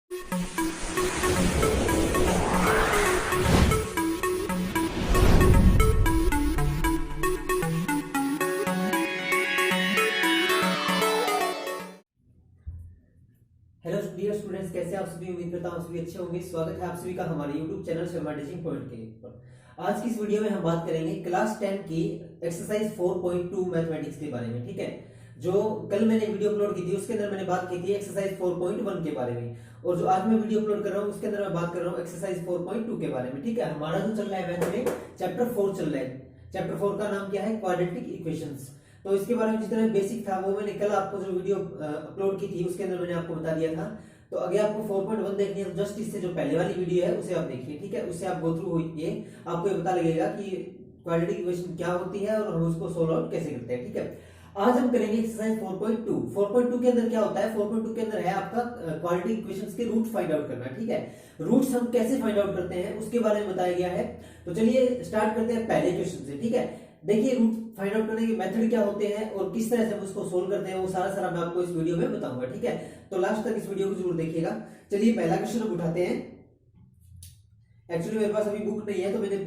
Hello dear students, कैसे आप सभी? उम्मीद करता हूं आप सभी अच्छे होंगे। स्वागत है आप सभी का हमारे YouTube channel Sharma teaching point के ऊपर। आज की इस वीडियो में हम बात करेंगे क्लास 10 की एक्सरसाइज 4.2 मैथमेटिक्स के बारे में। ठीक है, जो कल मैंने वीडियो अपलोड की थी उसके अंदर मैंने बात की थी एक्सरसाइज 4.1 के बारे में, और जो आज मैं वीडियो अपलोड कर रहा हूँ उसके अंदर मैं बात कर रहा हूँ एक्सरसाइज 4.2 के बारे में। ठीक है, हमारा जो चल रहा है मैथ में चैप्टर 4 चल रहा है। चैप्टर 4 का नाम क्या है? Quadratic equations. तो इसके बारे में जितना बेसिक था वो मैंने कल आपको जो वीडियो अपलोड की थी उसके अंदर मैंने आपको बता दिया था। तो अगर आपको 4.1 देखनी है तो जस्ट इससे जो पहले वाली वीडियो है उसे आप देखिए। ठीक है, उससे आप गो थ्रू होइए, आपको ये पता लगेगा कि क्वाड्रेटिक इक्वेशन क्या होती है और हम उसको सोल्व आउट कैसे करते हैं। ठीक है, आज हम करेंगे एक्सरसाइज 4.2। 4.2 के अंदर क्या होता है? 4.2 के अंदर है आपका क्वाड्रेटिक इक्वेशंस के रूट फाइंड आउट करना। ठीक है, रूट्स हम कैसे फाइंड आउट करते हैं उसके बारे में बताया गया है। तो चलिए स्टार्ट करते हैं पहले क्वेश्चन से। ठीक है, देखिए रूट फाइंड आउट करने के मेथड क्या होते हैं और किस तरह से हम उसको सोल्व करते हैं वो सारा मैं आपको इस वीडियो में बताऊंगा। ठीक है, तो लास्ट तक इस वीडियो को जरूर देखिएगा। चलिए पहला क्वेश्चन हम उठाते हैं। एक्चुअली मेरे पास अभी बुक नहीं है तो मैंने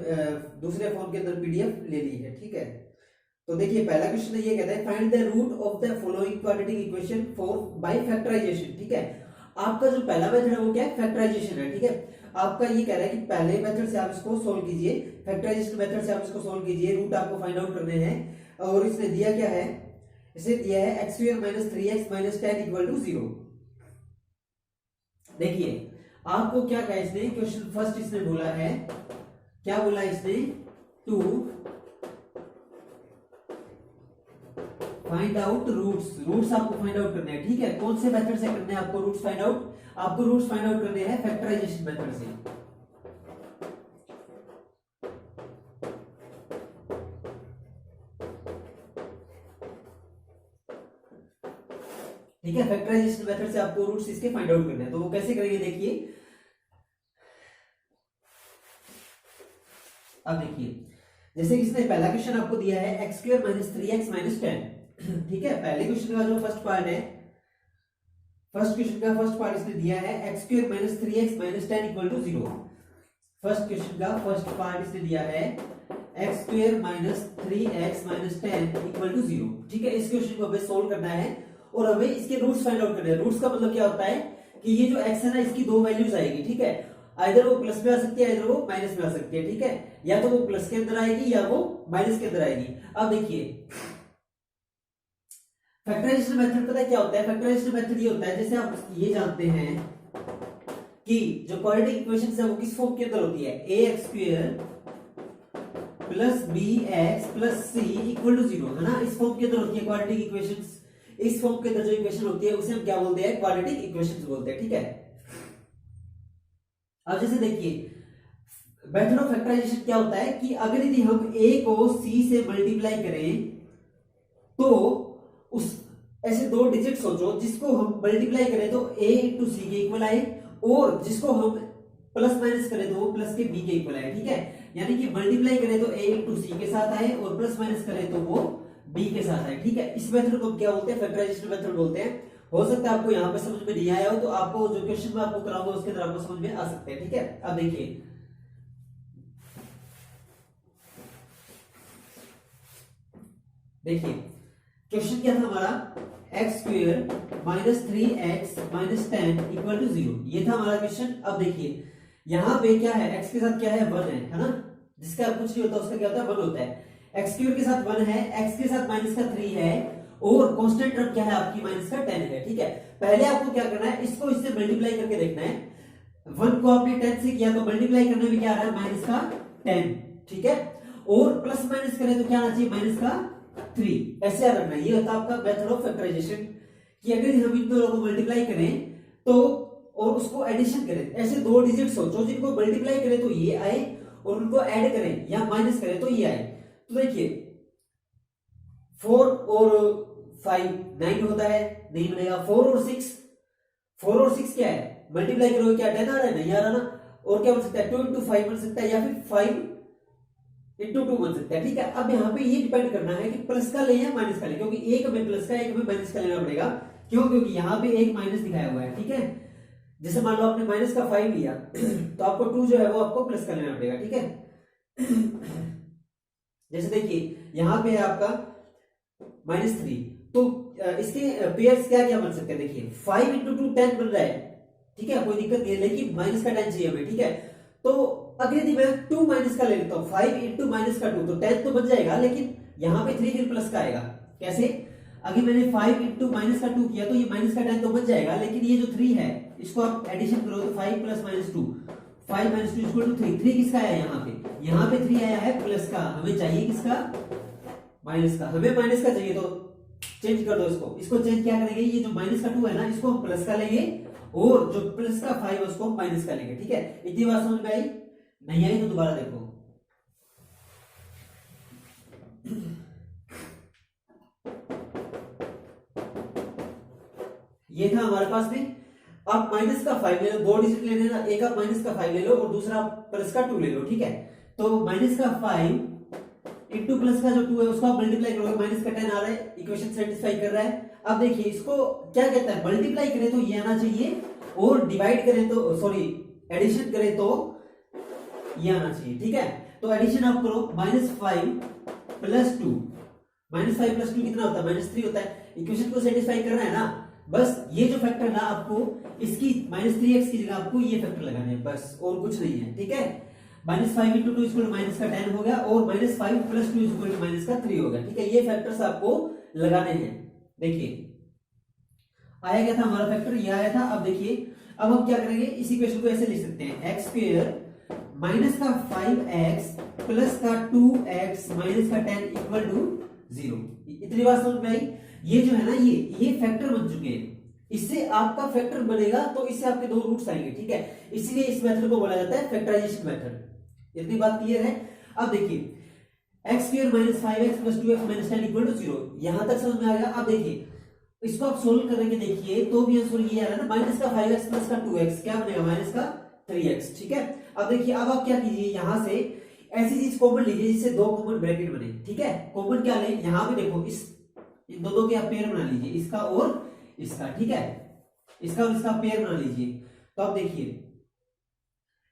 दूसरे फोन के अंदर पीडीएफ ले ली है। ठीक है, तो देखिए पहला क्वेश्चन ये कहता है find the root of the following quadratic equation for by factorisation. ठीक है, आपका जो पहला मेथड है वो क्या है? फैक्टराइजेशन है। ठीक है, आपका ये कह रहा है कि पहले मेथड से आप इसको सोल्व कीजिए, फैक्टराइजेशन मेथड से आप इसको सोल्व कीजिए, रूट आपको फाइंड आउट करने हैं। और इसने दिया क्या है? इसे दिया है x² - 3x - 10 = 0। देखिए आपको क्या कहा इसने? क्वेश्चन फर्स्ट इसने बोला है, क्या बोला इसने? To find out roots. Roots आपको फाइंड आउट करने हैं। ठीक है, कौन से मेथड से करने हैं आपको रूट्स फाइंड आउट? आपको रूट्स फाइंड आउट करने हैं फैक्टराइजेशन मेथड से। ठीक है, फैक्टराइजेशन मेथड से आपको रूट्स इसके फाइंड आउट करने हैं। तो वो कैसे करेंगे देखिए। अब देखिए, जैसे कि इसने पहला क्वेश्चन आपको दिया है x² - 3x - 10। ठीक है, पहले क्वेश्चन का जो फर्स्ट पार्ट है, फर्स्ट क्वेश्चन का फर्स्ट पार्ट इसने दिया है x² - 3x - 10 = 0। फर्स्ट क्वेश्चन का फर्स्ट पार्ट इसने दिया है x² - 3x - 10 = 0। ठीक है, इस क्वेश्चन को हमें सोल्व करना है और हमें इसके रूट्स फाइंड आउट करने हैं। रूट्स का मतलब क्या होता है कि ये जो x है ना, इसकी दो वैल्यूज आएगी। ठीक है, आइदर वो प्लस में आ सकती है, आइदर वो माइनस में आ सकती है। ठीक है, या तो वो प्लस के अंदर आएगी या वो माइनस के अंदर आएगी। अब देखिए फैक्टराइजेशन मेथड पता है क्या होता है? फैक्टराइजेशन मेथड ये होता है, जैसे आप ये जानते हैं कि जो क्वाड्रेटिक इक्वेशंस है वो किस फॉर्म के अंदर होती है? ax² + bx + c = 0, है ना? इस फॉर्म के अंदर होती है क्वाड्रेटिक इक्वेशंस। इस फॉर्म के अंदर जो इक्वेशन होती है उसे हम क्या बोलते हैं? क्वाड्रेटिक इक्वेशंस बोलते हैं। ठीक है, अब जैसे देखिए मेथड ऑफ फैक्टराइजेशन क्या होता है कि अगर यदि हम a को c से मल्टीप्लाई करें तो उस ऐसे दो डिजिट सोचो जिसको हम मल्टीप्लाई करें तो a × c के इक्वल आए, और जिसको हम प्लस माइनस करें तो वो प्लस के b के इक्वल आए। ठीक है, यानी कि मल्टीप्लाई करें तो a × c के साथ आए और प्लस माइनस करें तो वो b के साथ आए। ठीक है, इस मेथड को क्या बोलते हैं? फैक्टराइजेशन मेथड बोलते हैं। हो सकता है आपको यहाँ पे समझ में नहीं आया हो, तो आपको जो क्वेश्चन में आपको कराऊंगा उसके अंदर आपको समझ में आ सकते हैं। ठीक है, अब देखिए क्वेश्चन क्या था हमारा? x² - 3x - 10 = 0। ये था हमारा क्वेश्चन। अब देखिए यहाँ पे क्या है? x के साथ क्या है? 1 है ना? जिसका कुछ नहीं होता उसका क्या होता है? 1 होता है। x² के साथ 1 है, x के साथ -3 है, और कांस्टेंट टर्म क्या है आपकी? -10 है। ठीक है, पहले आपको क्या करना है? इसको इससे मल्टीप्लाई करके देखना है। 1 को आपने 10 से किया तो मल्टीप्लाई करने में क्या आ रहा है? -10। ठीक है, और प्लस माइनस करें तो क्या आना चाहिए? -3। ऐसे याद रखना, ये होता है आपका मेथड ऑफ फैक्टराइजेशन कि अगर हम इन दोनों को मल्टीप्लाई करें तो और उसको एडिशन करें, ऐसे दो डिजिट सोचो जिनको मल्टीप्लाई करें तो ये आए और उनको ऐड करें या माइनस करें तो ये आए। तो देखिए 4 और 5 9 होता है, नहीं बनेगा। 4 और 6 क्या है? मल्टीप्लाई करोगे क्या 10 आ रहा है? नहीं आ रहा ना। और क्या बन सकता है? 2 × 5 बन सकता है, या फिर 5 × 2 बन सकता है। ठीक है, अब यहाँ पे ये डिपेंड करना है कि प्लस का ले या माइनस का ले, क्योंकि एक में प्लस का एक में माइनस का लेना पड़ेगा। क्यों? क्योंकि यहाँ पे एक माइनस दिखाया हुआ है। ठीक है, जैसे मान लो आपने माइनस का 5 लिया तो आपको 2 जो है वो आपको प्लस कर लेना पड़ेगा, ठीक है। जैसे देखिए यहाँ पे है आपका -3, तो इसके पेयर्स क्या क्या बन सकते हैं, देखिए 5 इंटू 2 10 बन रहा है, ठीक है, कोई दिक्कत नहीं है, लेकिन माइनस का 10 चाहिए हमें, ठीक है। तो अगर यदि मैं 2 माइनस का ले लेता हूँ, 5 इंटू माइनस का 2 तो 10 तो बन जाएगा, लेकिन यहाँ पे 3 फिर प्लस का आएगा। कैसे? अगर मैंने 5 इंटू माइनस का 2 किया तो ये माइनस का 10 तो बन जाएगा, लेकिन ये जो 3 है इसको आप एडिशन करो तो 5 प्लस -2, 5 - 2 इक्वल टू 3। 3 किसका आया यहाँ पे? यहाँ पे 3 आया है प्लस का, हमें चाहिए किसका? माइनस का। हमें माइनस का चाहिए तो चेंज कर दो इसको चेंज क्या करेंगे, ये जो माइनस का 2 है ना इसको हम प्लस का लेंगे, और जो प्लस का 5 है उसको हम माइनस का लेंगे, ठीक है। इतनी बात समझ में आई? नहीं आई तो दोबारा देखो। ये था हमारे पास में। आप माइनस का 5 ले लो, 2 डिजिट ले लेना, एक आप माइनस का 5 ले लो और दूसरा आप प्लस का 2 ले लो, ठीक है। तो माइनस का 5 इंटू प्लस का जो 2 है उसको आप मल्टीप्लाई करोगे, माइनस का 10 आ रहा है, इक्वेशन सेटिस्फाई कर रहा है। अब देखिए इसको क्या कहता है, मल्टीप्लाई करें तो ये आना चाहिए, और डिवाइड करें तो सॉरी एडिशन करें तो ये आना चाहिए, ठीक है। तो एडिशन आप करो, -5 + 2, -5 + 2 कितना होता है? -3 होता है। इक्वेशन को सेटिस्फाई करना है ना, बस ये जो फैक्टर ना आपको इसकी -3x की जगह आपको ये फैक्टर लगाने हैं, बस और कुछ नहीं है, ठीक है। -5 × 2 इक्वल माइनस का 10 हो गया, और -5 + 2 इक्वल माइनस का 3 हो गया, ठीक है। ये फैक्टर्स आपको लगाने हैं। देखिए आया क्या था हमारा फैक्टर, ये आया था। अब देखिए अब हम क्या करेंगे, इस इक्वेशन को ऐसे लिख सकते हैं, x² माइनस का 5x प्लस का 2x माइनस का 10 इक्वल टू 0। इतनी बात समझ में आई? ये जो है ना ये फैक्टर बन चुके हैं, इससे आपका फैक्टर बनेगा तो इससे आपके 2 रूट्स आएंगे, ठीक है। इसलिए इस मेथड को बोला जाता है फैक्टराइजेशन मेथड। इतनी बात क्लियर है? अब देखिए x² minus 5x plus 2x minus 10 equal to 0, यहां तक समझ में आ गया। अब देखिए इसको आप सोल्व करके देखिए तो भी आंसर ये आ रहा है ना, माइनस का 5x प्लस का 2x क्या बनेगा? माइनस का 3x, ठीक है। अब देखिए अब आप क्या कीजिए, यहां से ऐसी चीज कॉमन लीजिए जिससे 2 कॉमन ब्रैकेट बने, ठीक है। कॉमन क्या लें, यहां पे देखो इन दोनों के आप पेयर बना लीजिए, इसका और इसका, ठीक है। इसका और इसका पेयर बना लीजिए। तो आप देखिए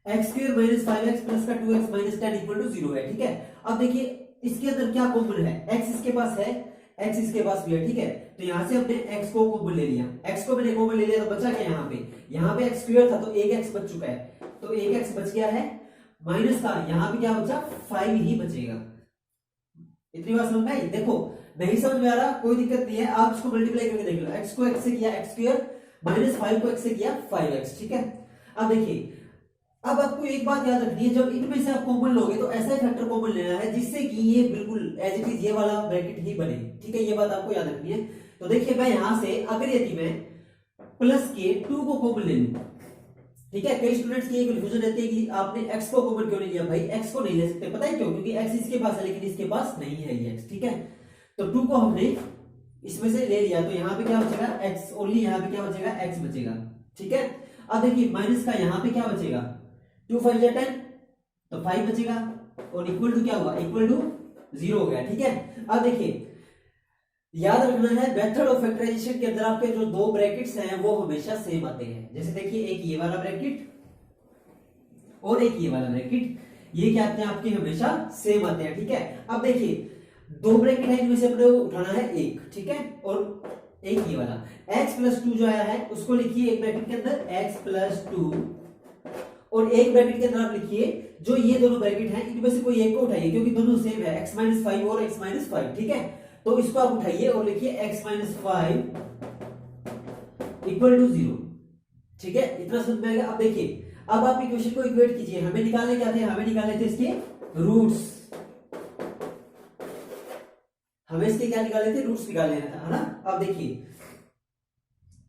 x² माइनस 5x प्लस का 2x माइनस 10 इक्वल टू 0 है, ठीक है। अब देखिए इसके अंदर क्या कॉमन है, x इसके पास है, x इसके पास भी है, ठीक है। तो यहां से हमने x को कॉमन ले लिया, x को मैंने कॉमन ले लिया तो बचा क्या यहाँ पे x² था तो 1x बच चुका है, तो 1x बच गया है, माइनस का यहाँ पे क्या बचा? 5 ही बचेगा। इतनी बात समझ में आई? देखो नहीं समझ में आ रहा कोई दिक्कत नहीं है, आप इसको मल्टीप्लाई करके देख लो, x को x से किया x² माइनस 5 को x से किया 5x, ठीक है। अब देखिए अब आपको एक बात याद रखनी है, जब इनमें से आप कॉमन लोगे तो ऐसा फैक्टर कॉमन लेना है जिससे कि ये बिल्कुल एज इट इज ये वाला ब्रैकेट ही बने, ठीक है। ये बात आपको याद रखनी है। तो देखिए मैं यहां से अगर यदि मैं प्लस के 2 को कॉमन ले लूं, ठीक है। कई स्टूडेंट्स की एक कंफ्यूजन रहती है कि आपने x को कॉमन क्यों नहीं लिया? भाई x को नहीं ले सकते, पता है क्यों? क्योंकि x इसके पास है लेकिन इसके पास नहीं है ये x, ठीक है। तो 2 को हमने इसमें से ले लिया तो यहाँ पे क्या बचेगा? x ओनली, यहाँ पे क्या बचेगा? x बचेगा, ठीक है। अब देखिए माइनस का यहाँ पे क्या बचेगा? 2 5 10 तो 5 बचेगा, और इक्वल टू क्या हुआ? इक्वल टू 0 हो गया, ठीक है। अब देखिए याद रखना है मेथड ऑफ फैक्टराइजेशन के अंदर आपके जो 2 ब्रैकेट्स हैं वो हमेशा सेम आते हैं। जैसे देखिए एक ये वाला ब्रैकेट और एक ये वाला ब्रैकेट, ये क्या आते हैं आपके? हमेशा सेम आते हैं, ठीक है। अब देखिए 2 ब्रैकेट है इनमें से अपने को उठाना है एक, ठीक है, और एक ये वाला x + 2 जो आया है उसको लिखिए एक ब्रैकेट के अंदर x + 2, और एक ब्रैकेट के अंदर आप लिखिए जो ये दोनों ब्रैकेट हैं इनमें से कोई एक को उठाइए क्योंकि दोनों सेम है, x - 5 और x - 5, ठीक है। तो इसको आप उठाइए और लिखिए x - 5 इक्वल टू 0, ठीक है। इतना समझ में आएगा? अब देखिए अब आप इक्वेशन को इक्वेट कीजिए, हमें निकालने क्या थे? हमें निकालने थे इसके रूट्स, हमें इसके क्या निकालने थे? रूट्स निकाल लेना था, है ना। अब देखिए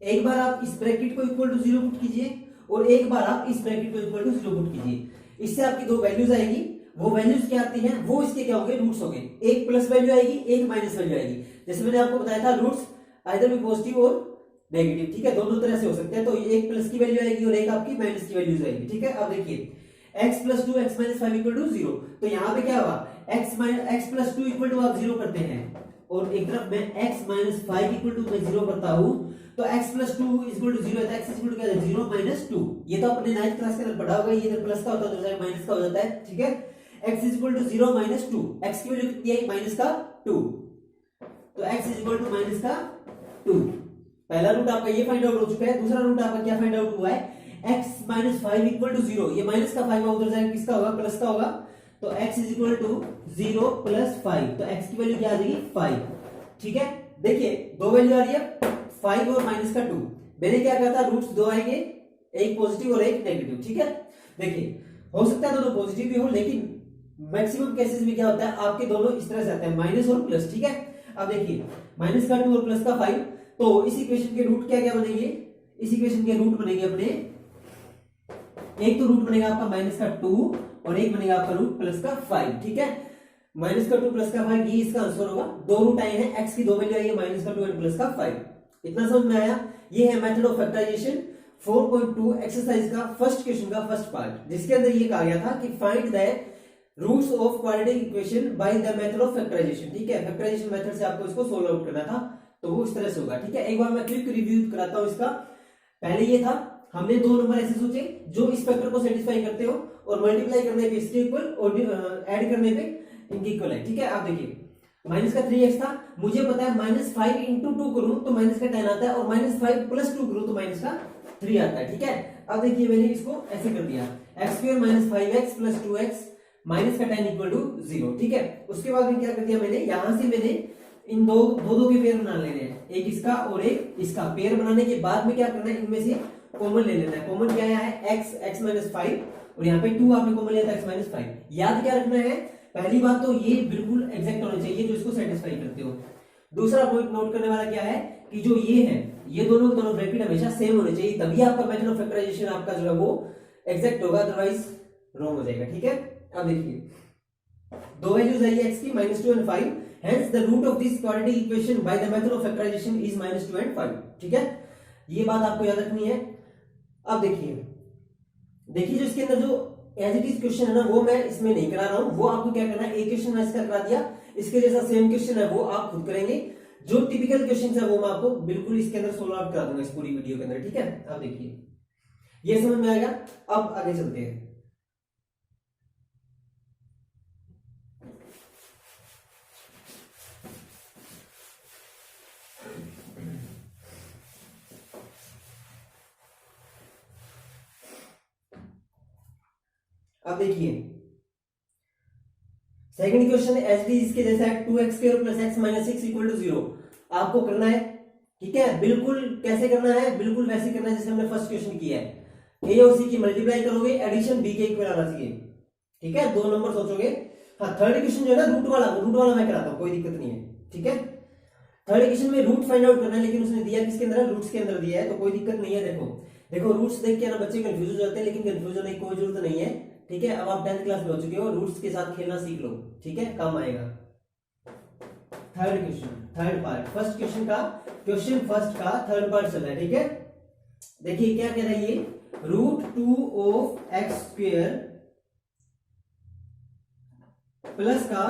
एक बार आप इस ब्रैकेट को इक्वल टू 0 पुट कीजिए और एक बार आप इस ब्रैकेट को इक्वल टू 0 पुट कीजिए, इससे आपकी 2 वैल्यूज आएगी। वो वैल्यूज क्या आती हैं? वो इसके क्या होंगे? रूट्स होंगे। एक प्लस वैल्यू आएगी, एक माइनस वैल्यू आएगी। जैसे मैंने आपको बताया था रूट्स आइदर भी पॉजिटिव और नेगेटिव, ठीक है, दोनों तरह से हो सकते हैं। तो एक प्लस की वैल्यू आएगी और एक आपकी माइनस की वैल्यूज आएगी, ठीक है। अब देखिए x + 2 x - 5 इक्वल टू 0, तो यहाँ पे क्या होगा? x + 2 इक्वल टू आप 0 करते हैं और एक तरफ मैं x minus five equal to मैं जीरो करता हूँ तो x plus two equal to zero है, x इक्वल टू क्या है, जीरो माइनस टू। ये तो अपने 9th क्लास के अंदर पढ़ा होगा, ये इधर प्लस का होता है तो माइनस का हो जाता है, ठीक है। x equal to zero minus two, x की वैल्यू कितनी है, माइनस का टू, तो x इक्वल टू माइनस का टू। पहला रूट आपका ये फाइंड आउट हो चुका है। दूसरा रूट आपका क्या फाइंड आउट हुआ है, x minus five equal to zero, ये माइनस का फाइव उधर जाएगा, किसका होगा, प्लस का होगा, तो x is equal to zero plus five, तो x की वैल्यू क्या आ जाएगी, फाइव, ठीक है। देखिए दो वैल्यू आ रही है, फाइव और माइनस का टू। मैंने क्या कहा था, रूट्स दो आएंगे, एक पॉजिटिव और एक नेगेटिव, ठीक है। देखिए हो सकता है दोनों पॉजिटिव भी हो, लेकिन मैक्सिमम केसेस में क्या होता है, आपके दोनों इस तरह से आते हैं, माइनस और प्लस, ठीक है। अब देखिए माइनस का टू और प्लस का फाइव, तो इस इक्वेशन के रूट क्या क्या बनेंगे, इस इक्वेशन के रूट बनेंगे अपने, एक तो रूट बनेगा आपका माइनस का टू और एक बनेगा आपका रूट प्लस का फाइव, ठीक है। माइनस का टू प्लस का फाइव, ये इसका आंसर होगा। दो रूट आए हैं, एक्स की दो वैल्यू आई है, माइनस का टू एंड प्लस का फाइव। इतना समझ में आया। ये है मेथड ऑफ फैक्टराइजेशन 4.2 एक्सरसाइज का फर्स्ट क्वेश्चन का फर्स्ट पार्ट, जिसके अंदर ये कहा गया था कि find the roots of quadratic equation by the method of factorisation, ठीक है। फैक्टराइजेशन मेथड से आपको इसको सोल्व आउट करना था, तो वो इस तरह से होगा, ठीक है। एक बार मैं क्विक रिव्यू कराता हूं इसका। पहले ये था, हमने दो नंबर ऐसे सोचे जो इस फैक्टर को सेटिस्फाई करते हो और मल्टीप्लाई करने पे इसके इक्वल और ऐड करने पे इनके इक्वल है, ठीक है। आप देखिए माइनस का 3x था, मुझे पता है माइनस फाइव इंटू टू करूं तो माइनस का 10 आता है, और माइनस फाइव प्लस टू करूं तो माइनस का 3 आता है, ठीक है। अब देखिए मैंने इसको ऐसे कर दिया, x square minus five x plus two x minus का 10 इक्वल टू जीरो, ठीक है। उसके बाद में क्या कर दिया मैंने, यहां से मैंने इन दो के पेयर बना लेने हैं, एक इसका और एक इसका। पेयर बनाने के बाद में क्या करना है, इनमें से कॉमन ले लेना है। कॉमन क्या है, x माइनस फाइव, और यहाँ पे 2 आपने कॉमन लिया था, x माइनस फाइव। याद क्या रखना है, पहली बात तो ये बिल्कुल एग्जैक्ट होना चाहिए जो इसको सेटिस्फाई करते हो। दूसरा पॉइंट नोट करने वाला क्या है कि जो ये है, ये दोनों के दोनों ब्रैकेट हमेशा सेम होने चाहिए, तभी आपका मेथड ऑफ फैक्टराइजेशन आपका जो है वो एग्जैक्ट होगा, अदरवाइज रॉन्ग हो जाएगा, ठीक है। अब देखिए दो वैल्यूज आई है x की, minus two and five, hence the root of this quadratic equation by the method of factorization is minus 2 and 5, ठीक है। ये बात आपको याद रखनी है। अब देखिए जो इसके अंदर जो एज इट इज क्वेश्चन है ना, वो मैं इसमें नहीं करा रहा हूं, वो आपको क्या करना है, एक क्वेश्चन मैं इसका करा दिया, इसके जैसा सेम क्वेश्चन है वो आप खुद करेंगे। जो टिपिकल क्वेश्चन है वो मैं आपको बिल्कुल इसके अंदर सोल्व आउट करा दूंगा इस पूरी वीडियो के अंदर, ठीक है। अब देखिए ये समझ में आएगा। अब आगे चलते हैं। अब देखिए सेकंड क्वेश्चन एज डी इसके जैसा है, 2x square plus x minus 6 equal to 0 आपको करना है, ठीक है। बिल्कुल कैसे करना है, बिल्कुल वैसे करना है जैसे हमने फर्स्ट क्वेश्चन किया है। a और c की मल्टीप्लाई करोगे, एडिशन b के इक्वल आना चाहिए, ठीक है। दो नंबर सोचोगे। हाँ थर्ड क्वेश्चन जो है ना, रूट वाला मैं कराता हूँ, कोई दिक्कत नहीं है, ठीक है। थर्ड क्वेश्चन में रूट फाइंड आउट करना है, लेकिन उसने दिया किसके अंदर, रूट्स के अंदर दिया है, तो कोई दिक्कत नहीं है। देखो रूट्स देख के ना बच्चे कंफ्यूज हो जाते हैं, लेकिन कंफ्यूज होने की कोई जरूरत नहीं है, ठीक है। अब आप 10th क्लास में हो चुके हो, रूट्स के साथ खेलना सीख लो, ठीक है, काम आएगा। Third question, third part, first question का क्वेश्चन फर्स्ट का थर्ड पार्ट चल रहा है, ठीक है। देखिए क्या कह रहा है ये, √2 ऑफ एक्स स्क्वायर प्लस का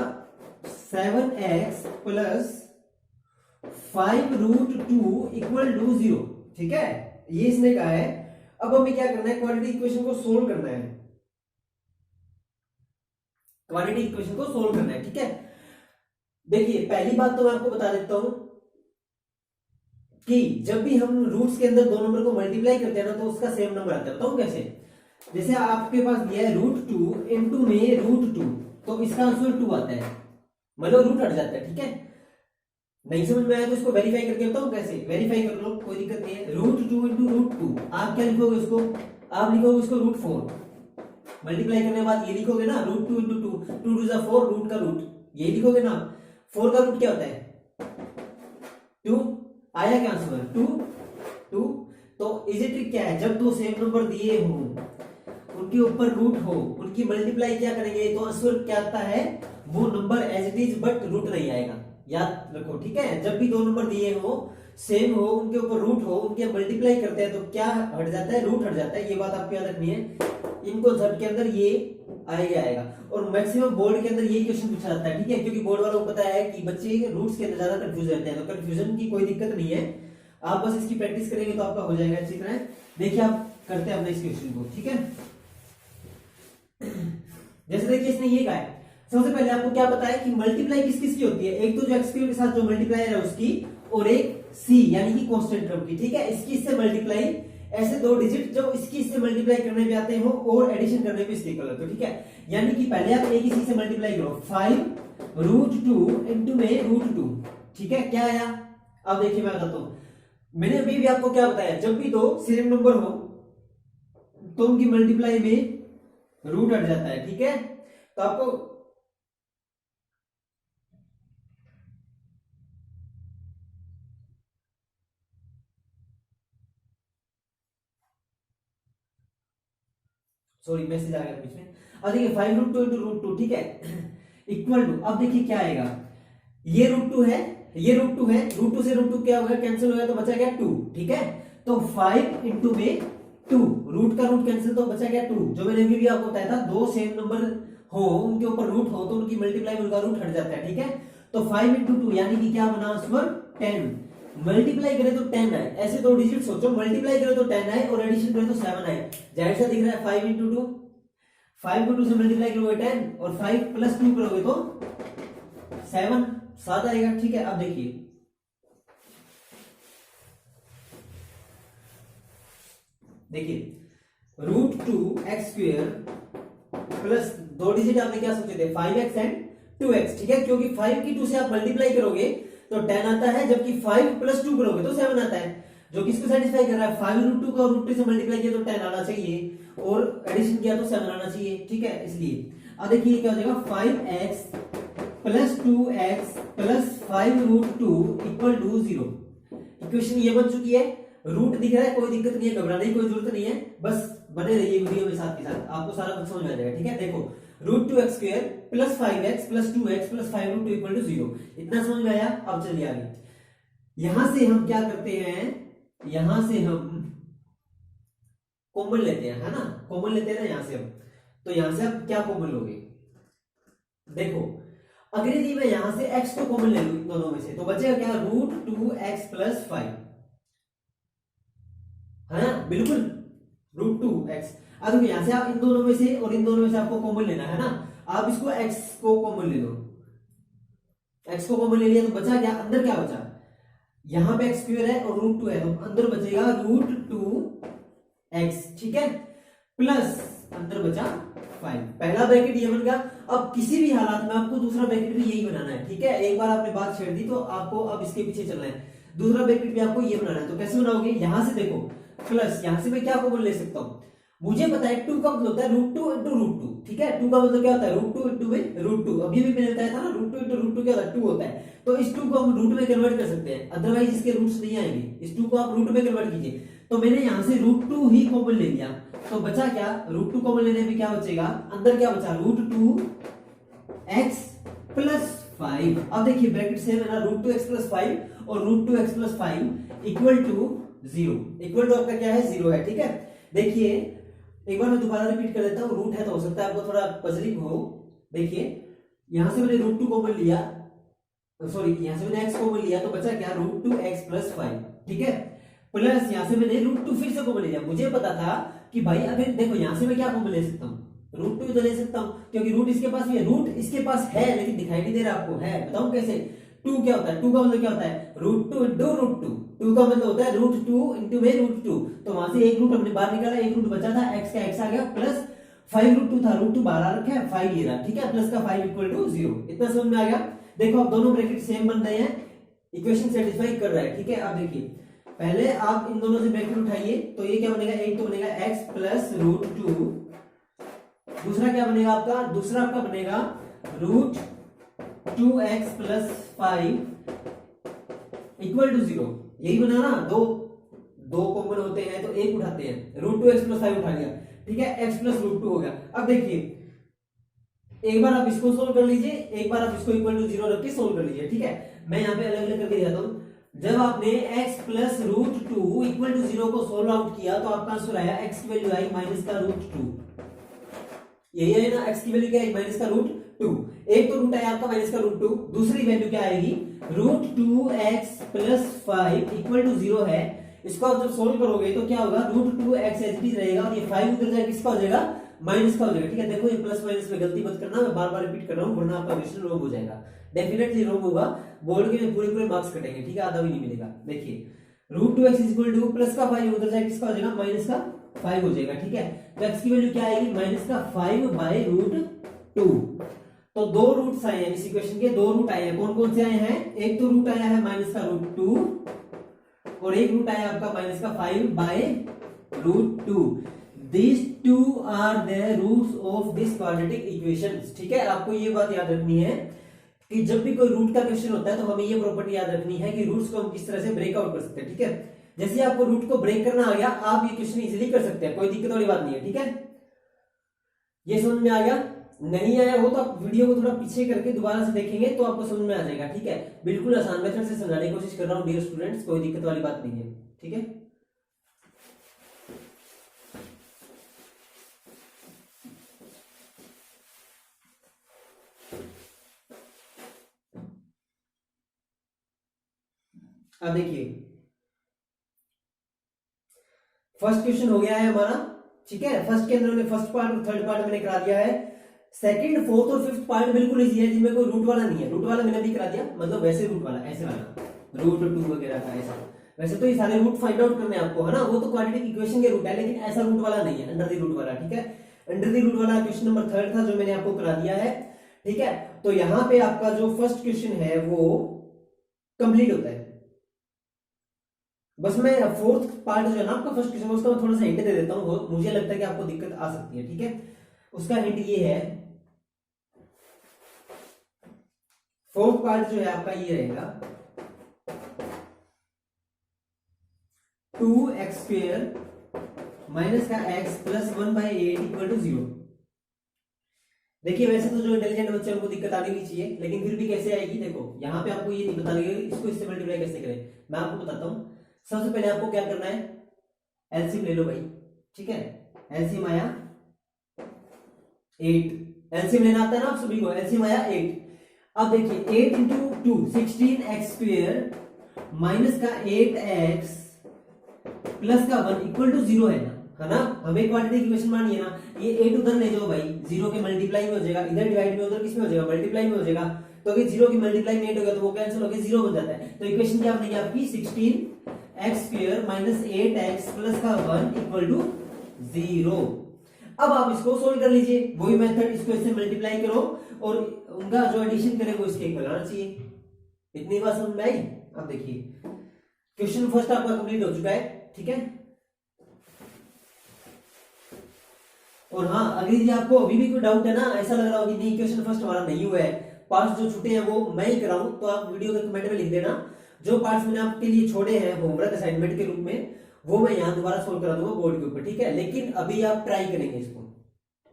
7x प्लस 5√2 इक्वल टू 0, ठीक है। ये इसने कहा है। अब हमें क्या करना है, क्वाड्रेटिक इक्वेशन को सोल्व करना है, क्वाड्रेटिक इक्वेशन को सोल्व करना है, ठीक है। देखिए पहली बात तो मैं आपको बता देता हूं कि जब भी हम रूट्स के अंदर दो नंबर को मल्टीप्लाई करते हैं ना, तो उसका सेम नंबर आता है। बताऊं कैसे, जैसे आपके पास दिया है √2 इनटू में √2, तो इसका आंसर 2 आता है, मतलब रूट हट जाता है, ठीक है। नहीं समझ में आया तो इसको वेरीफाई करके बताऊं कैसे, वेरीफाई कर लो, कोई दिक्कत नहीं है। √2 इंटू √2 आप क्या लिखोगे उसको, आप लिखोगे उसको √4, मल्टीप्लाई करने के बाद ये लिखोगे ना, √2 इंटू 2 2 2 4, रूट का रूट ये लिखोगे ना। 4 का रूट क्या होता है 2, आया क्या आंसर 2। तो इजी ट्रिक क्या है, जब दो सेम नंबर दिए हो उनके ऊपर रूट हो, उनकी मल्टीप्लाई क्या करेंगे तो आंसर क्या आता है, वो number as it is but root नहीं आएगा, याद रखो, ठीक है। जब भी दो नंबर दिए हो सेम हो, उनके ऊपर रूट हो, उनके मल्टीप्लाई करते हैं तो क्या हट जाता है, रूट हट जाता है। ये बात आपको याद रखनी है। इन कॉन्सेप्ट के अंदर ये आएगा और मैक्सिमम बोर्ड के अंदर यही क्वेश्चन पूछा जाता है, ठीक है, क्योंकि बोर्ड वालों को पता है कि बच्चे रूट्स के अंदर ज्यादा कंफ्यूज रहते हैं, तो कंफ्यूजन की कोई दिक्कत नहीं है, आप बस इसकी प्रैक्टिस करेंगे तो आपका हो जाएगा अच्छी तरह। देखिए आप करते हैं अपने इस क्वेश्चन को, ठीक है। जैसे देखिए इसने ये कहा है, सबसे पहले आपको क्या पता है कि मल्टीप्लाई किस किस की होती है, एक तो जो एक्स के साथ जो मल्टीप्लायर है उसकी, और एक सी यानी कि कांस्टेंट टर्म की, ठीक है। इसकी इससे मल्टीप्लाई, ऐसे दो डिजिट जो इसकी इससे मल्टीप्लाई करने पे आते हो और एडिशन करने पे इसके इक्वल होते, ठीक है। यानी कि पहले आप एक इसी से मल्टीप्लाई करो, 5√2 इंटू में √2, ठीक है, क्या आया। अब देखिए मैं बताता हूं, मैंने अभी भी आपको क्या बताया, जब भी दो सेम नंबर हो तो उनकी मल्टीप्लाई में रूट हट जाता है, ठीक है। तो आपको सॉरी मैसेज आ गया बीच में। अब देखिए 5√2 इंटू √2, ठीक है, इक्वल टू, अब देखिए क्या आएगा, ये √2 है, ये √2 है, √2 से √2 क्या होगा, कैंसिल हो गया तो बचा गया 2, ठीक है। तो 5 इंटू में 2, रूट का रूट कैंसिल तो बचा गया 2। जो मैंने अभी भी आपको बताया था, दो सेम नंबर हो उनके ऊपर रूट हो तो उनकी मल्टीप्लाई में उनका रूट हट जाता है, ठीक है। तो 5 इंटू 2 यानी कि क्या बना आंसर 10, मल्टीप्लाई करें तो 10 आए, ऐसे दो डिजिट सोचो, मल्टीप्लाई करें तो 10 आए और एडिशन करें तो 7 आए, जाहिर सा दिख रहा है 5 इंटू 2, 5 को 2 से मल्टीप्लाई करोगे 10 और 5 प्लस 2 करोगे तो 7 आएगा, ठीक है। अब देखिए √2x² प्लस दो डिजिट आपने क्या सोचे थे, 5x एंड 2x, ठीक है, क्योंकि 5 की 2 से आप मल्टीप्लाई करोगे तो 10 आता है, जबकि 5 प्लस 2 करोगे तो 7 आता है, जो किसको सेटिस्फाई कर रहा है, 5√2 का √2 से मल्टीप्लाई किया तो 10 आना चाहिए और एडिशन किया तो 7 आना चाहिए, ठीक है, इसलिए। अब देखिए क्या हो जाएगा, 5x plus 2x plus 5√2 equal to 0। Equation ये बन चुकी है, रूट दिख रहा है, कोई दिक्कत नहीं है, घबराने की कोई जरूरत नहीं है, बस बने रहिए वीडियो में साथ के साथ, आपको सारा कुछ समझ में आ जाएगा, ठीक है। देखो √2x² plus 5x plus 2x plus 5√2 equal to 0, इतना समझ में आया। अब चलिए आगे, यहां से हम क्या करते हैं, यहां से हम कॉमन लेते हैं, है ना, कॉमन लेते हैं ना यहां से हम, तो यहां से आप क्या कॉमन लोगे, देखो अगर यदि मैं यहां से x को कॉमन ले लूं दोनों में से तो बचेगा क्या, √2x प्लस 5, है ना, बिल्कुल √2x। अब यहां से आप इन दोनों में से और इन दोनों में से आपको कॉमन लेना है ना, आप इसको x को कॉमन ले लो, x को कॉमन ले लिया तो बचा क्या, अंदर क्या बचा, यहां पे x² है और √2 है तो अंदर बचेगा √2x, ठीक है, प्लस अंदर बचा 5, पहला ब्रैकेट ये बन गया। अब किसी भी हालात में आपको दूसरा ब्रैकेट भी यही बनाना है, ठीक है, एक बार आपने बात छेड़ दी तो आपको अब इसके पीछे चलना है, दूसरा ब्रैकेट भी आपको ये बनाना है। तो कैसे बनाओगे, यहां से देखो प्लस, यहां से मैं क्या कॉमन ले सकता हूं, मुझे पता है 2 का मतलब होता है √2 इंटू √2, ठीक है, 2 का मतलब क्या होता है, √2 इंटू में √2, अभी भी मैंने बताया था ना, √2 इंटू √2 क्या होता है, 2 होता है, तो इस 2 को हम रूट में कन्वर्ट कर सकते हैं, अदरवाइज इसके रूट्स नहीं आएंगे, इस 2 को आप रूट में कन्वर्ट कीजिए। तो मैंने यहां से √2 ही कॉमन ले लिया, तो बचा क्या, √2 कॉमन लेने में क्या बचेगा, अंदर क्या बचा, √2x प्लस 5। अब देखिए ब्रैकेट सेम है ना, √2x प्लस 5 और √2x plus 5 equal to 0, equal to आपका क्या है, 0 है, ठीक है। देखिए एक बार मैं दोबारा रिपीट कर देता हूं, रूट है तो हो सकता है आपको थोड़ा पजलिंग हो। देखिए यहां से मैंने √2 कॉमन लिया, सॉरी यहां से मैंने x कॉमन लिया तो बचा क्या, √2x प्लस 5, ठीक है, प्लस यहां से मैंने √2 फिर से कॉमन लिया, मुझे पता था कि भाई अगर देखो यहां से मैं क्या कॉमन ले सकता हूं, √2 तो ले सकता हूं क्योंकि रूट इसके पास भी है, रूट इसके पास है लेकिन दिखाई नहीं दे रहा आपको, है बताऊं कैसे, 2 क्या होता है, 2 का मतलब क्या होता है, √2 इंटू √2, 2 का मतलब होता है √2 इंटू में √2, तो वहां से एक रूट हमने बाहर निकाला, एक रूट बचा था, x का x आ गया, प्लस 5√2 था, √2 बाहर आ रखा है, 5 ये रहा, ठीक है, प्लस का 5 इक्वल टू 0, इतना समझ में आ गया। देखो अब दोनों ब्रैकेट सेम बन रहे हैं, इक्वेशन सेटिस्फाई कर रहा है, ठीक है। अब देखिए पहले आप इन दोनों से ब्रैकेट उठाइए तो ये क्या बनेगा, एक तो बनेगा x प्लस √2, दूसरा क्या बनेगा आपका, दूसरा आपका बनेगा √2x प्लस 5 इक्वल टू 0, यही बना ना, दो कॉमन होते हैं तो एक उठाते हैं, √2x प्लस 5 उठा लिया, ठीक है, x प्लस √2 हो गया। अब देखिए एक बार आप इसको सोल्व कर लीजिए, एक बार आप इसको इक्वल टू 0 रख के सोल्व कर लीजिए, ठीक है। मैं यहाँ पे अलग अलग करके दिखाता हूँ, जब आपने x plus root two equal to 0 को सोल्व आउट किया तो आपका आंसर आया x की वैल्यू आई माइनस का रूट टू। यही है ना, x की वैल्यू क्या है, माइनस का रूट टू। एक तो रूट आया आपका माइनस का रूट टू, दूसरी वैल्यू क्या आएगी, root two x plus 5 equal to 0 है। इसको आप जब सोल्व करोगे तो क्या होगा, root two x H D रहेगा और ये 5 उधर जाएगा, किसका हो जाएगा, माइनस का हो जाएगा। ठीक है, देखो ये प्लस माइनस में गलती मत करना, मैं बार बार रिपीट कर रहा हूँ वरना आपका क्वेश्चन रॉन्ग हो जाएगा, डेफिनेटली रॉन्ग होगा, बोर्ड के पूरे पूरे मार्क्स कटेंगे। ठीक है, आधा भी नहीं मिलेगा। देखिए root two x equal to plus का 5 उधर जाएगा, किसका हो जाएगा, माइनस का 5 हो जाएगा। ठीक है, तो एक्स की वैल्यू क्या आएगी, माइनस का 5 बाय रूट टू। तो दो रूट्स आए हैं इस इक्वेशन के, दो रूट आए हैं, कौन कौन से आए हैं, एक तो रूट आया है माइनस का रूट टू और एक रूट आया आपका माइनस का 5 by root two. These two are the roots of this quadratic equations। ठीक है, आपको ये बात याद रखनी है कि जब भी कोई रूट का क्वेश्चन होता है तो हमें ये प्रॉपर्टी याद रखनी है कि रूट्स को हम किस तरह से ब्रेकआउट कर सकते हैं। ठीक है, जैसे आपको रूट को ब्रेक करना आ गया, आप ये क्वेश्चन इजीली कर सकते हैं, कोई दिक्कत वाली बात नहीं है। ठीक है, ये समझ में आ गया, नहीं आया हो तो आप वीडियो को थोड़ा पीछे करके दोबारा से देखेंगे तो आपको समझ में आ जाएगा। ठीक है, बिल्कुल आसान मेथड से समझाने की कोशिश कर रहा हूँ डियर स्टूडेंट्स, कोई दिक्कत वाली बात नहीं है। ठीक है, अब देखिए फर्स्ट क्वेश्चन हो गया है हमारा। ठीक है, फर्स्ट के अंदर फर्स्ट पार्ट और थर्ड पार्ट मैंने करा दिया है। सेकंड, फोर्थ और फिफ्थ पार्ट बिल्कुल इजी है, जिसमें कोई रूट वाला नहीं है। रूट वाला मैंने भी करा दिया, मतलब वैसे रूट वाला, ऐसे वाला रूट टू वगैरह का ऐसा। वैसे तो ये सारे रूट फाइंड आउट करने आपको है ना, वो तो क्वाड्रेटिक इक्वेशन के रूट है, लेकिन ऐसा रूट वाला नहीं है, अंडर द रूट वाला। ठीक है, अंडर द रूट वाला क्वेश्चन नंबर थर्ड था जो मैंने आपको करा दिया है। ठीक है, तो यहाँ पे आपका जो फर्स्ट क्वेश्चन है वो कंप्लीट होता है। बस मैं फोर्थ पार्ट जो है ना आपका फर्स्ट क्वेश्चन, उसका मैं थोड़ा सा हिंट दे देता हूँ, मुझे लगता है कि आपको दिक्कत आ सकती है। ठीक है, उसका हिंट ये है, फोर्थ पार्ट जो है आपका ये रहेगा 2x² माइनस का x प्लस 1/8 इक्वल टू 0। देखिए वैसे तो जो इंटेलिजेंट बच्चे हैं उनको दिक्कत आनी नहीं चाहिए, लेकिन फिर भी कैसे आएगी, देखो यहाँ पे आपको ये नहीं पता लगेगा इसको इससे मल्टीप्लाई कैसे करें। मैं आपको बताता हूँ, सबसे पहले आपको क्या करना है, एलसीएम ले लो भाई। ठीक है, एलसीएम आया 8, एलसीएम लेना आता है ना आप सभी को, एलसीएम आया 8। अब देखिए 8 इंटू 2 16x² माइनस का 8x प्लस का 1 इक्वल टू 0 है ना, हमें क्वाड्रेटिक इक्वेशन मानी है ना। ये 8 उधर ले जाओ भाई, 0 के मल्टीप्लाई में हो जाएगा, इधर डिवाइड में उधर किस में हो जाएगा, मल्टीप्लाई में हो जाएगा। तो अगर 0 की मल्टीप्लाई में 8 हो गया तो वो कैंसिल हो गया, 0 बन जाता है। तो इक्वेशन क्या बनेगी आपकी, 16x² माइनस 8x प्लस का 1 इक्वल टू 0। अब आप इसको सोल्व कर लीजिए, वही मेथड, इसको इससे मल्टीप्लाई करो और उनका जो एडिशन करे वो इसके इक्वल आना चाहिए। इतनी बात समझ में आई। अब देखिए क्वेश्चन फर्स्ट आपका कंप्लीट हो चुका है। ठीक है, और हाँ अगर यदि आपको अभी भी कोई डाउट है ना, ऐसा लग रहा हो कि नहीं क्वेश्चन फर्स्ट हमारा नहीं हुआ है, पार्ट्स जो छूटे हैं वो मैं ही कराऊं, तो आप वीडियो के कमेंट में लिख देना, जो पार्ट्स मैंने आपके लिए छोड़े हैं होमवर्क असाइनमेंट के रूप में, वो मैं यहाँ दोबारा सोल्व करा दूंगा बोर्ड के ऊपर। ठीक है, लेकिन अभी आप ट्राई करेंगे इसको।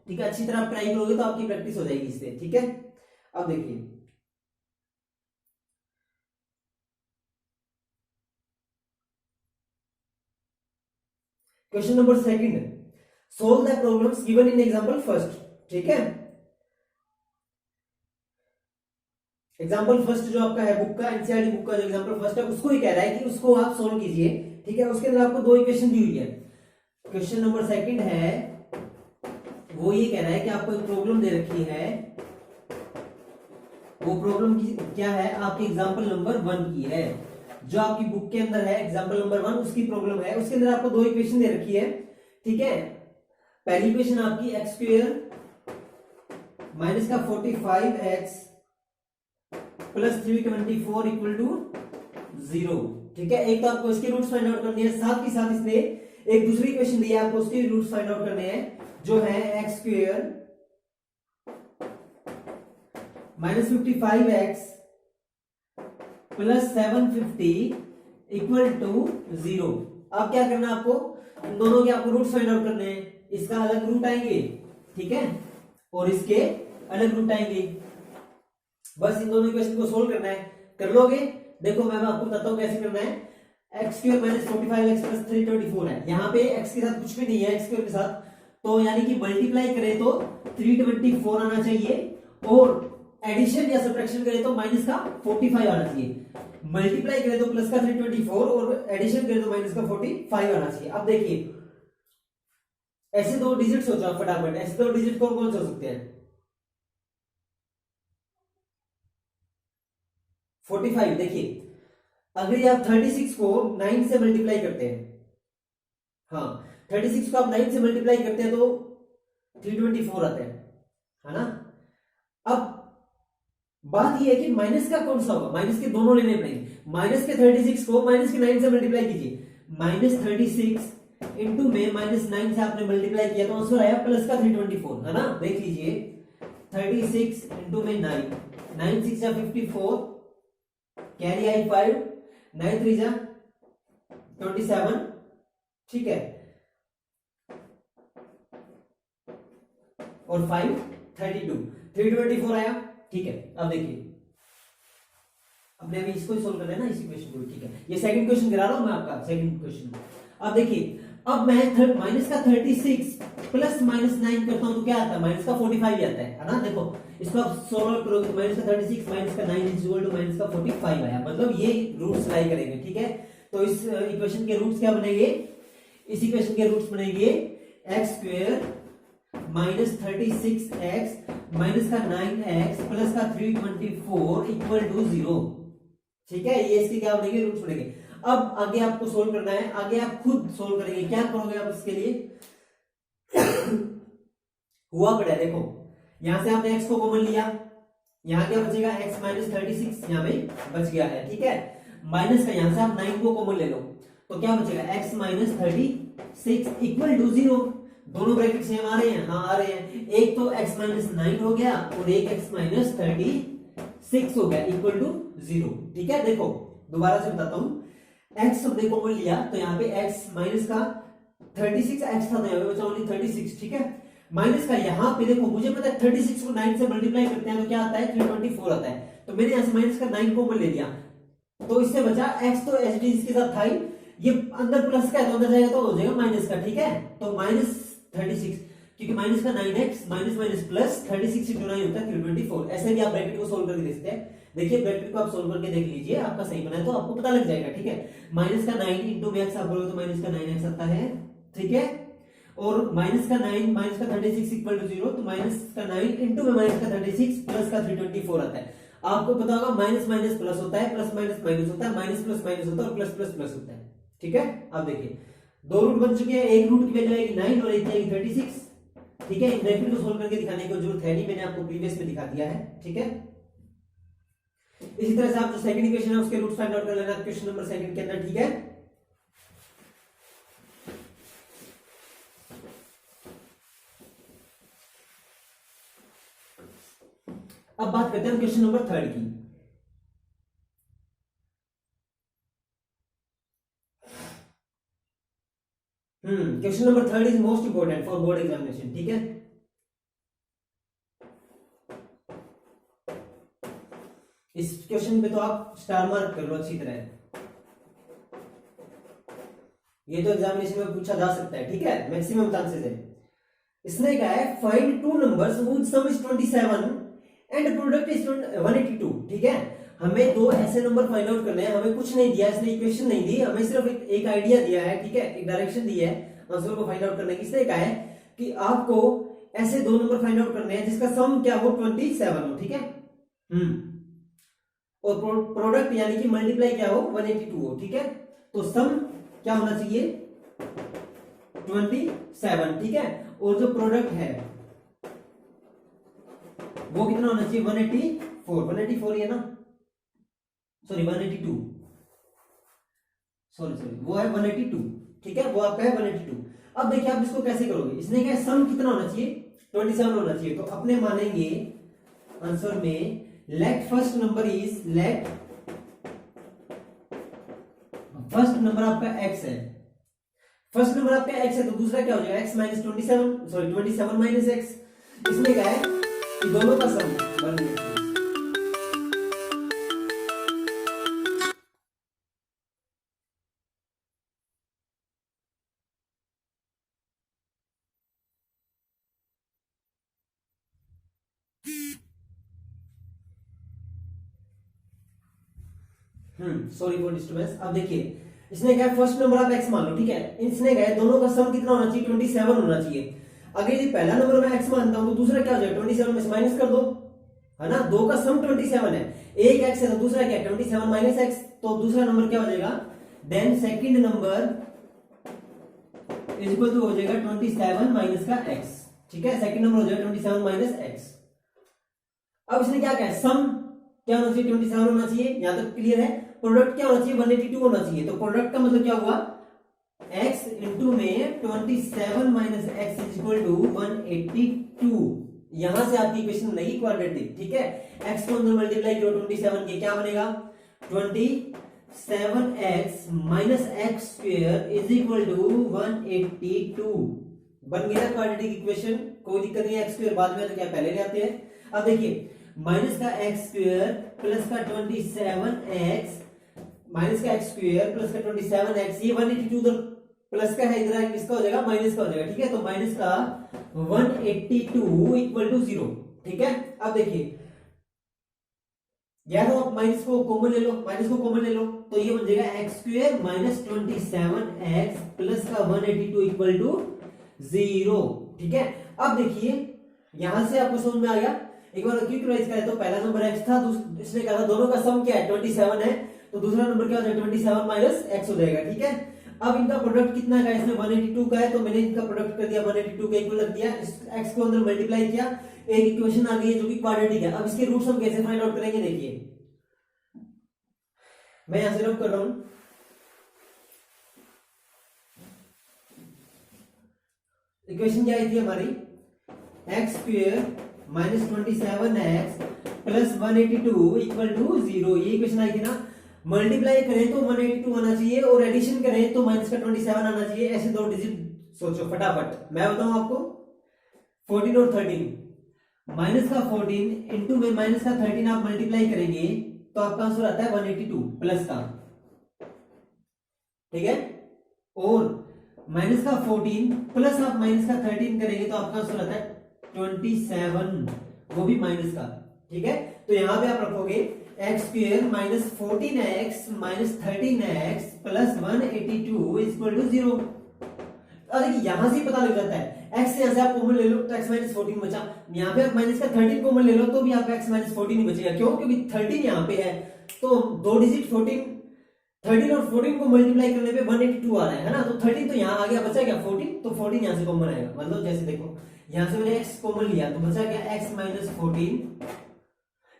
ठीक है, अच्छी तरह आप ट्राई करोगे तो आपकी प्रैक्टिस हो जाएगी इससे। ठीक है, अब देखिए question number second, solve the problems given in example first. ठीक है, एग्जांपल फर्स्ट जो आपका है बुक का, एनसीईआरटी बुक का जो एग्जांपल फर्स्ट है, उसको ही कह रहा है कि उसको आप सोल्व कीजिए। ठीक है, उसके अंदर आपको दो इक्वेशन दी हुई है। क्वेश्चन नंबर सेकंड है वो ये कह रहा है कि आपको एक प्रॉब्लम दे रखी है, वो प्रॉब्लम की क्या है, आपकी एग्जांपल नंबर 1 की है, जो आपकी बुक के अंदर है एग्जांपल नंबर 1 उसकी प्रॉब्लम है। उसके अंदर आपको दो इक्वेशन दे रखी है। ठीक है, पहली इक्वेशन आपकी x² माइनस का 45x प्लस 324 इक्वल टू 0। ठीक है, एक तो आपको इसके रूट्स फाइंड आउट करने हैं, साथ ही साथ इसने एक दूसरी इक्वेशन दी है आपको, उसके रूट्स फाइंड आउट करने हैं, जो है x² minus 55x plus 750 equal to 0। अब क्या करना आपको, इन दोनों के आपको रूट्स फाइंड आउट करने हैं। इसका अलग रूट आएंगे, ठीक है, और इसके अलग रूट आएंगे। बस इन दोनों इक्वेशन को सोल्व करना है, कर लोगे देखो मैं आपको बताता हूँ कैसे करना है। X square minus 45x plus 324 है, यहाँ पे x के साथ कुछ भी नहीं है, एक्स स्क्वायर के साथ, तो यानी कि मल्टीप्लाई करें तो 324 आना चाहिए, और एडिशन या सब्ट्रैक्शन करें तो माइनस का 45 आना चाहिए। मल्टीप्लाई करें तो प्लस का 324 और एडिशन करें तो माइनस का 45 आना चाहिए। अब देखिए ऐसे दो डिजिट सोचो आप फटाफट, ऐसे दो डिजिट कौन कौन से हो सकते हैं? 45। देखिए अगर आप 36 को 9 से मल्टीप्लाई करते हैं, हाँ 36 को आप 9 से मल्टीप्लाई करते हैं तो 324 आता है ना। अब बात यह है कि माइनस का कौन सा होगा, माइनस के दोनों लेने पड़ेंगे। माइनस के 36 को माइनस के 9 से मल्टीप्लाई कीजिए, माइनस 36 इंटू में माइनस 9 से आपने मल्टीप्लाई किया तो आंसर आया प्लस का 324, है ना। देख लीजिए 36 इंटू में 9, 9 6 जा 54, कैरी आई 5, 9 3 जा 27, ठीक है, और 5 32, 324 आया, ठीक है। अब देखिए अपने अभी इसको ही सोल्व करना है ना, इसी क्वेश्चन को, ठीक है। ये सेकंड क्वेश्चन करा रहा हूं मैं आपका, सेकंड क्वेश्चन। अब देखिए अब मैं माइनस का 36 प्लस माइनस 9 करता हूं तो क्या आता है, माइनस का 45 आता है ना। देखो इसको आप सोल्व करोगे तो माइनस का 36 माइनस का 9 इज इक्वल टू माइनस का 45 आया, मतलब ये रूट्स लाई करेंगे, ठीक है। तो इस इक्वेशन के रूट्स क्या बनेंगे, इस इक्वेशन के रूट्स बनेंगे x square minus 36x minus का 9x प्लस का 324 इक्वल टू 0, ठीक है। ये इसके क्या बनेंगे, रूट्स बनेंगे। अब आगे आपको सोल्व करना है, आगे आप खुद सोल्व करेंगे। क्या करोगे आप इसके लिए हुआ पड़ा है, देखो यहां से आपने x को कॉमन लिया, यहां क्या बचेगा x माइनस 36 यहां में बच गया है, ठीक है। माइनस का यहां से आप 9 को कॉमन ले लो तो क्या बचेगा x माइनस 36 इक्वल टू 0। दोनों ब्रैकेट सेम आ रहे हैं, हाँ आ रहे हैं। एक तो x माइनस 9 हो गया और एक x माइनस 36 हो गया इक्वल टू 0, ठीक है। देखो दोबारा से बताता हूं, x हमने कॉमन लिया तो यहाँ पे x माइनस का 36 x था तो यहाँ पे बचा ओनली 36, ठीक है। माइनस का यहाँ पे देखो मुझे पता है 36 को 9 से मल्टीप्लाई करते हैं तो क्या आता है 324 आता है, तो मैंने यहाँ से माइनस का 9 कॉमन ले लिया तो इससे बचा x, तो एच डी इसके साथ था ही, ये अंदर प्लस का है तो अंदर जाएगा तो हो जाएगा माइनस का, ठीक है। तो माइनस 36, क्योंकि माइनस का 9x minus minus plus 36 into 9 होता है 324। ऐसे भी आप ब्रैकेट को सोल्व करके देख सकते हैं। देखिए ब्रैकेट को आप सोल्व करके देख लीजिए, आपका सही बना है तो आपको पता लग जाएगा, ठीक है। माइनस का 9 इंटू में x आप बोलोगे तो माइनस का 9x आता है, ठीक है। और माइनस का 9 माइनस का 36 इक्वल टू 0, तो माइनस का 9 इंटू में माइनस का 36 प्लस का 324 आता है। आपको पता होगा माइनस माइनस प्लस होता है, प्लस माइनस माइनस होता है, माइनस प्लस माइनस होता है और प्लस प्लस प्लस होता है, ठीक है। अब देखिए दो रूट बन चुके हैं, एक रूट की वैल्यू आएगी 9 और एक आएगी 36, ठीक है। इन ब्रैकेट को सोल्व करके दिखाने की जरूरत है नहीं, मैंने आपको प्रीवियस में दिखा दिया है, ठीक है। इसी तरह से आप जो सेकंड इक्वेशन है उसके रूट्स फाइंड आउट कर लेना क्वेश्चन नंबर सेकंड के अंदर, ठीक है। अब बात करते हैं क्वेश्चन नंबर थर्ड की। Question number third is most important for board examination, ठीक है। इस क्वेश्चन पे तो आप स्टार मार्क कर लो अच्छी तरह, ये तो एग्जामिनेशन में पूछा जा सकता है, ठीक है, मैक्सिमम चांसेस है। इसने कहा है find two numbers which some is 27 and product is 182, ठीक है। हमें दो ऐसे नंबर फाइंड आउट करने हैं, हमें कुछ नहीं दिया, इसने इक्वेशन नहीं दी, हमें सिर्फ एक आइडिया दिया है, ठीक है, एक डायरेक्शन दी है आंसर को फाइंड आउट करने की। इसने कहा है कि आपको ऐसे दो नंबर फाइंड आउट करने हैं जिसका सम क्या हो 27 हो, ठीक है। और प्रोडक्ट यानी कि मल्टीप्लाई क्या हो 182 हो, ठीक है। तो सम क्या होना चाहिए 27, ठीक है। और जो प्रोडक्ट है वो कितना होना चाहिए 184 ही है ना, सॉरी 182, सॉरी वो है 182, ठीक है, वो आपका है 182। अब देखिए आप इसको कैसे करोगे, इसने क्या सम कितना होना चाहिए 27 होना चाहिए, तो अपने मानेंगे आंसर में let first number is, let first number आपका x है, फर्स्ट नंबर आपका x है तो दूसरा क्या हो जाएगा x minus 27, sorry 27 minus x। इसमें क्या है कि दोनों का सम 182, सॉरी फॉर डिस्टर्बेंस। अब देखिए इसने कहा फर्स्ट नंबर आप x मान लो, ठीक है। इसने कहा दोनों का सम कितना होना चाहिए, 27 होना चाहिए। अगर ये पहला नंबर मैं x मानता हूं तो दूसरा क्या हो जाएगा, 27 में से माइनस कर दो, है ना। दो का सम 27 है, एक x है तो दूसरा क्या, 27 माइनस x, तो दूसरा नंबर क्या हो जाएगा, then second number is equal to हो जाएगा 27 माइनस का x, ठीक है। सेकंड नंबर हो जाएगा 27 माइनस x। अब इसने क्या कहा, सम क्या होना चाहिए, 27 होना चाहिए, यहां तक क्लियर है। प्रोडक्ट क्या होना चाहिए, 182 होना चाहिए। तो प्रोडक्ट का मतलब क्या हुआ, x इंटू में 27 minus x is equal to 182। यहां से आपकी इक्वेशन बनेगी क्वाड्रेटिक, ठीक है। x को अंदर मल्टीप्लाई करो 27 के, क्या बनेगा, 27x minus x square is equal to 182 बन गया क्वाड्रेटिक इक्वेशन। कोई दिक्कत नहीं है, एक्स स्क्वायर बाद में तो क्या पहले ले आते हैं। अब देखिए माइनस का एक्स स्क्वायर प्लस का 27x माइनस का एक्स स्क्वायर प्लस का 27x, ये 182 उधर प्लस का है, इधर किसका हो जाएगा, माइनस का हो जाएगा, ठीक है। तो माइनस का 182 इक्वल टू 0, ठीक है। अब देखिए या तो आप माइनस को कॉमन ले लो, माइनस को कॉमन ले लो तो ये बन जाएगा x square minus 27x plus का 182 इक्वल टू 0, ठीक है। अब देखिए यहां से आपको समझ में आ गया। एक बार क्विक रिवाइज करें तो पहला नंबर x था, इसने कहा था दोनों का सम क्या है, 27 है, तो दूसरा नंबर क्या हो जाएगा, 27 माइनस x हो जाएगा, ठीक है। अब इनका प्रोडक्ट कितना का है, इसमें 182 का है, तो मैंने इनका प्रोडक्ट कर दिया 182 का इक्वल रख दिया, इस x को अंदर मल्टीप्लाई किया, एक इक्वेशन आ गई है जो कि क्वाड्रेटिक है। अब इसके रूट्स हम कैसे फाइंड आउट करेंगे, देखिए मैं यहां से रब कर रहा हूं। इक्वेशन क्या आई थी हमारी, x square minus 27x plus 182 equal to 0, ये इक्वेशन आई थी ना। मल्टीप्लाई करें तो 182 आना चाहिए और एडिशन करें तो माइनस का 27 आना चाहिए। ऐसे दो डिजिट सोचो फटाफट, मैं बताऊं आपको, 14 और 13, माइनस का 14 इंटू में माइनस का 13 आप मल्टीप्लाई करेंगे तो आपका आंसर आता है 182 प्लस का, ठीक है। और माइनस का 14 प्लस आप माइनस का 13 करेंगे तो आपका आंसर आता है 27, वो भी माइनस का, ठीक है। तो यहां पे आप रखोगे x square minus 14x minus 13x plus 182 equal to 0। और देखिए यहां से पता लग जाता है, x से यहां से आप कॉमन ले लो तो x माइनस 14 बचा, यहां पे आप माइनस का 13 कॉमन ले लो तो भी आप x माइनस 14 ही बचेगा। क्यों, क्योंकि 13 यहां पे है, तो दो डिजिट 13 और 14 को मल्टीप्लाई करने पे 182 आ रहा है ना। तो 13 तो यहां आ गया, बचा क्या 14, तो 14 यहां से कॉमन आएगा। मतलब जैसे देखो यहां से मैंने x कॉमन लिया तो बचा क्या x माइनस 14,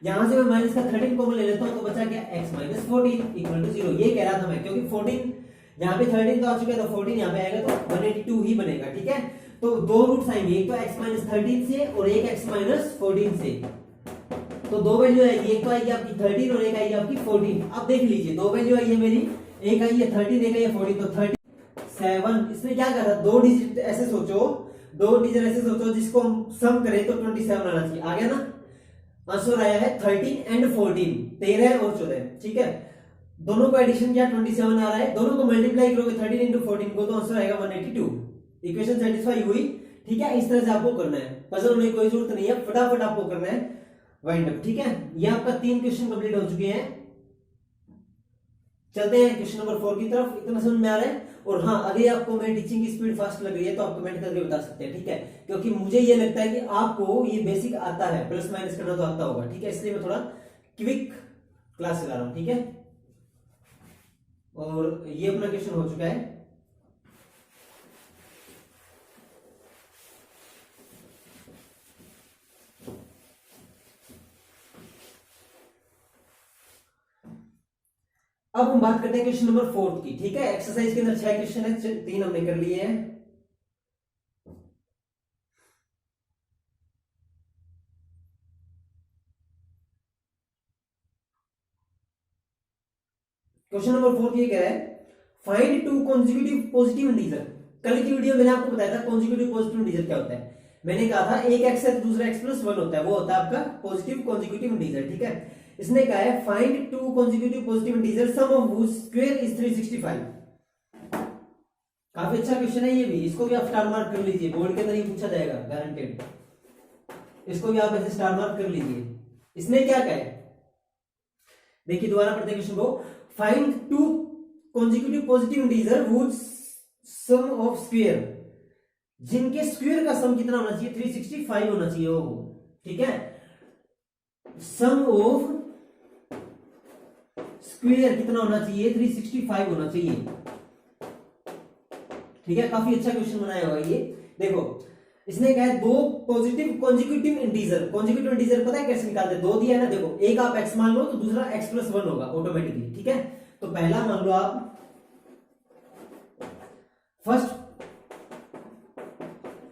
यहां से मैं माइनस का 13 कॉमन ले लेता हूं तो बचा क्या x माइनस 14 इक्वल टू 0। ये कह रहा था मैं, क्योंकि 14 यहां पे 13 तो आ चुका है तो 14 यहां पे आएगा तो 182 ही बनेगा, ठीक है। तो दो रूट्स आएंगे, एक तो x माइनस 13 से और एक x माइनस 14 से। तो दो वैल्यू आएगी, एक तो आएगी आपकी 13 और एक आएगी आपकी 14। अब देख लीजिए दो वैल्यू आई है मेरी, एक आई है 13 एक आई है 14, तो 37। इसने क्या कहा था, दो डिजिट ऐसे सोचो, दो डिजिट ऐसे सोचो जिसको हम सम करें तो 27 आना चाहिए। आ गया ना, आंसर आया है 13 एंड 14, 13 और 14, ठीक है। दोनों का एडिशन क्या 27 आ रहा है, दोनों को मल्टीप्लाई करोगे 13 इंटू 14 को तो आंसर आएगा 182। इक्वेशन सेटिस्फाई हुई, ठीक है। इस तरह से आपको करना है, पजल होने की कोई जरूरत नहीं है, फटाफट आपको करना है वाइंड अप, ठीक है। ये आपका 3 क्वेश्चन कंप्लीट हो चुके हैं। चलते हैं क्वेश्चन नंबर 4 की तरफ। इतना समझ में आ रहा है। और हाँ, अगर आपको मेरी टीचिंग की स्पीड फास्ट लग रही है तो आप कमेंट करके बता सकते हैं, ठीक है। क्योंकि मुझे ये लगता है कि आपको ये बेसिक आता है, प्लस माइनस करना तो आता होगा, ठीक है। इसलिए मैं थोड़ा क्विक क्लास चला रहा हूं, ठीक है। और ये अपना क्वेश्चन हो चुका है। अब हम बात करते हैं क्वेश्चन नंबर 4 की, ठीक है। एक्सरसाइज के अंदर 6 क्वेश्चन है, 3 हमने कर लिए हैं। क्वेश्चन नंबर 4 ये कह रहा है, find two consecutive positive integer. कल की वीडियो मैंने आपको बताया था कॉन्जिक्यूटिव पॉजिटिव इंटीजर क्या होता है। मैंने कहा था एक एक्स है तो दूसरा एक्स प्लस 1 होता है, वो होता है आपका पॉजिटिव कॉन्जिक्यूटिव इंटीजर, ठीक है। इसने कहा है find two consecutive positive integer sum of which square is 365। काफी अच्छा क्वेश्चन है ये भी, इसको भी आप स्टार मार्क कर लीजिए, बोर्ड के अंदर ही पूछा जाएगा गारंटेड। इसको भी आप ऐसे स्टार मार्क कर लीजिए। इसने क्या कहा है, देखिए दोबारा पढ़ते हैं क्वेश्चन को। Find two consecutive positive integer whose sum of square, जिनके स्क्वायर का सम कितना होना चाहिए 365 होना चाहिए वो, ठीक है। सम ऑफ स्क्वायर कितना होना चाहिए 365 होना चाहिए, ठीक है। काफी अच्छा क्वेश्चन बनाया हुआ ये। देखो इसने कहा है दो positive consecutive integer, consecutive integer पता है कैसे निकालते हैं, दो दिया है ना, देखो एक आप x मान लो तो दूसरा x प्लस 1 होगा ऑटोमेटिकली, ठीक है। तो पहला मान लो आप फर्स्ट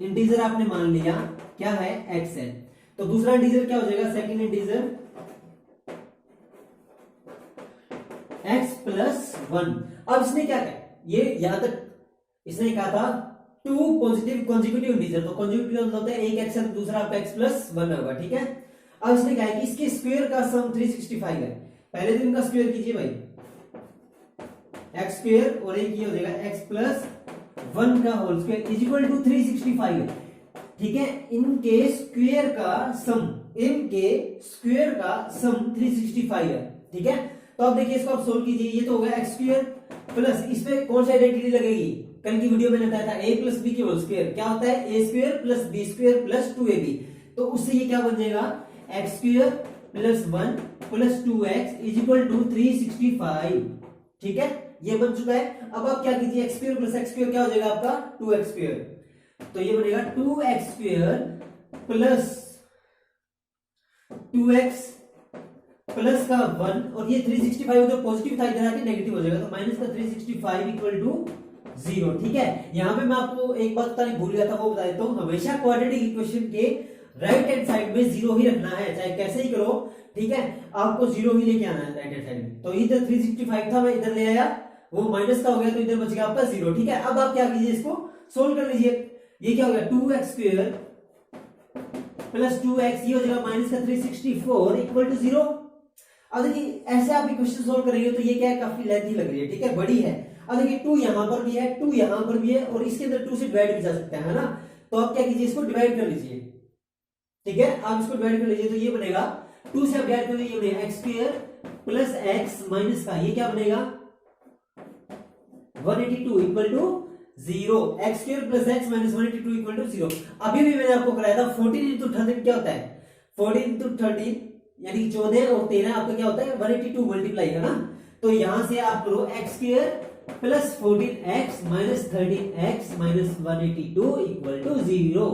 इंटीजर आपने मान लिया क्या है x है, तो दूसरा इंटीजर क्या हो जाएगा, सेकंड इंटीजर x प्लस 1। अब इसने क्या कहा, ये यहां तक इसने कहा था टू पॉजिटिव कॉन्जिक्यूटिव इंटीजर, तो कॉन्जिक्यूटिव मतलब होता है एक x है तो दूसरा आपका x प्लस 1 होगा, ठीक है। अब इसने कहा है कि इसके स्क्वायर का सम 365 है, पहले दिन का स्क्वायर कीजिए भाई, x स्क्वायर और एक ये हो जाएगा x प्लस 1 का whole square is equal to 365 है, ठीक है। इनके स्क्वायर का सम, इनके स्क्वायर का सम 365 है, ठीक है। तो अब देखिए इसको आप सोल्व कीजिए, ये तो हो गया x स्क्वायर प्लस इसमें कौन सा आइडेंटिटी लगेगी, कल की वीडियो में बताया था a प्लस बी की होल स्क्वायर, क्या होता है a square plus B square plus 2ab, तो उससे ये क्या बन जाएगा x square plus 1 plus 2x is equal to 365, ठीक है, ये बन चुका है। अब आप क्या कीजिए x square plus x square क्या हो जाएगा आपका 2x स्क्वायर, तो ये बनेगा 2x square plus 2x plus का 1 और ये 365 उधर पॉजिटिव था इधर आके नेगेटिव हो जाएगा, तो माइनस का 365 इक्वल टू 0, ठीक है। यहां पे मैं आपको एक बात बतानी भूल गया था, वो बता देता हूं, हमेशा क्वाड्रेटिक इक्वेशन के राइट हैंड साइड में 0 ही रखना है, चाहे कैसे ही करो, ठीक है, आपको 0 ही लेके आना है राइट हैंड साइड में। तो इधर 365 था, मैं इधर ले आया, वो माइनस का हो गया तो इधर बच गया आपका 0, ठीक है। अब आप क्या कीजिए, इसको सोल्व कर लीजिए, ये क्या हो गया 2x स्क्वायर प्लस 2x, ये हो जाएगा माइनस का 364 इक्वल टू 0। अब देखिए ऐसे आप इक्वेशन सोल्व करेंगे तो ये क्या है, काफी लेंथी लग रही है, ठीक है, बड़ी है। अब देखिए 2 यहां पर भी है, 2 यहां पर भी है और इसके अंदर 2 से डिवाइड भी जा सकता है ना, तो आप क्या कीजिए इसको डिवाइड कर लीजिए, ठीक है, आप इसको डिवाइड कर लीजिए, तो ये बनेगा 2 से आप डिवाइड करेंगे ये बनेगा x square plus x minus का ये क्या बनेगा 182 equal to 0, x square plus x minus 182 equal to 0। अभी भी मैंने आपको कराया था 14 इंटू 13 क्या होता है, 14 इंटू 13 यानी 14 और 13 आपका क्या होता है 182 मल्टीप्लाई है ना, तो यहां से आप करो x square plus 14x minus 13x minus 182 equal to 0,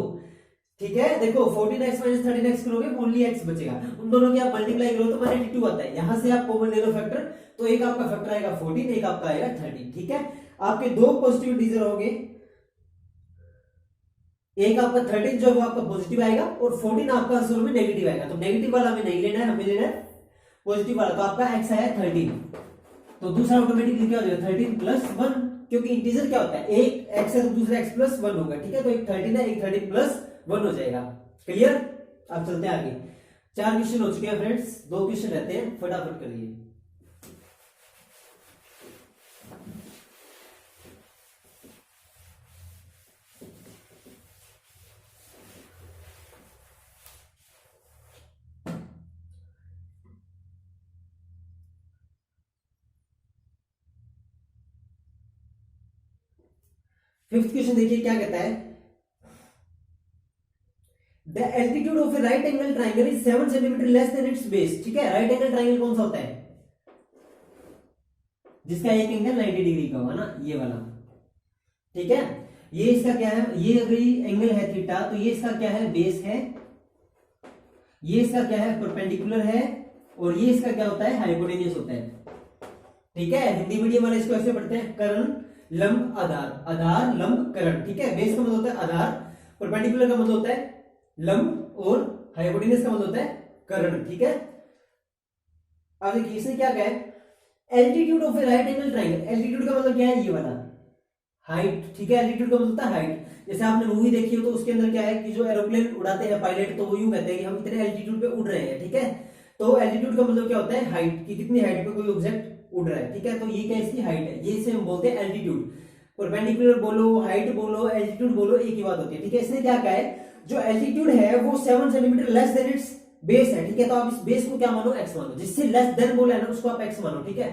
ठीक है। देखो 14x माइनस 13x करोगे ओनली x बचेगा, उन दोनों की आप मल्टीप्लाई करो तो 182 आता है, यहां से आप कॉमन ले लो फैक्टर, तो एक आपका फैक्टर आएगा 14, एक आपका आएगा 13, ठीक है। आपके दो पॉजिटिव इंटीजर होंगे, एक आपका 13 जो है वो आपका पॉजिटिव आएगा और 14 आपका आंसर में नेगेटिव आएगा, तो नेगेटिव वाला हमें नहीं लेना है, हमें लेना है पॉजिटिव वाला, तो आपका x आया 13, तो दूसरा ऑटोमेटिकली क्या हो जाएगा 13 प्लस 1, क्योंकि इंटीजर क्या होता है एक x है तो दूसरा x प्लस 1 होगा, ठीक है, तो एक 13 है एक 13 प्लस 1 हो जाएगा, क्लियर। अब चलते हैं आगे, 4 क्वेश्चन हो चुके हैं फ्रेंड्स, 2 क्वेश्चन रहते हैं, फटाफट करिए। फिफ्थ क्वेश्चन देखिए क्या कहता है, the altitude of A right angle triangle is 7 centimetre less than it's base, ठीक है। राइट एंगल ट्राइंगल कौन सा होता है, जिसका एक एंगल 90 डिग्री का होगा ना, ये वाला, ठीक है। ये इसका क्या है, ये अगर एंगल है थीटा, तो ये इसका क्या है बेस है, ये इसका क्या है परपेंडिकुलर है, और ये इसका क्या होता है हाइपोटेन्यूस होता है, ठीक है। हिंदी मीडियम वाले इसको ऐसे पढ़ते हैं कर्ण लंब आधार, आधार लंब कर्ण, ठीक है। बेस का मतलब होता है आधार, परपेंडिकुलर का मतलब होता है लंब और हाइपोटेन्यूस का मतलब होता है कर्ण, ठीक है। अब देखिए इसने क्या कहा है, altitude of A right angle triangle, altitude का मतलब क्या है ये वाला हाइट, ठीक है, एल्टीट्यूड का मतलब होता है हाइट। जैसे आपने मूवी देखी हो तो उसके अंदर क्या है कि जो एरोप्लेन उड़ाते हैं पायलट, तो वो यूं कहते हैं कि हम इतने एल्टीट्यूड पे उड़ रहे हैं, ठीक है। तो एल्टीट्यूड का मतलब क्या होता है हाइट, कि कितनी हाइट पे कोई ऑब्जेक्ट उड़ रहा है, ठीक है। तो ये क्या इसकी हाइट है, ये इसे हम बोलते हैं एल्टीट्यूड। परपेंडिकुलर बोलो, हाइट बोलो, एल्टीट्यूड बोलो, एक ही बात होती है, ठीक है। इसने क्या कहा है, जो एल्टीट्यूड है वो 7 centimetre less than it's base है, ठीक है। तो आप इस बेस को क्या मानो x मानो, जिससे लेस देन बोला है ना उसको आप x मानो, ठीक है।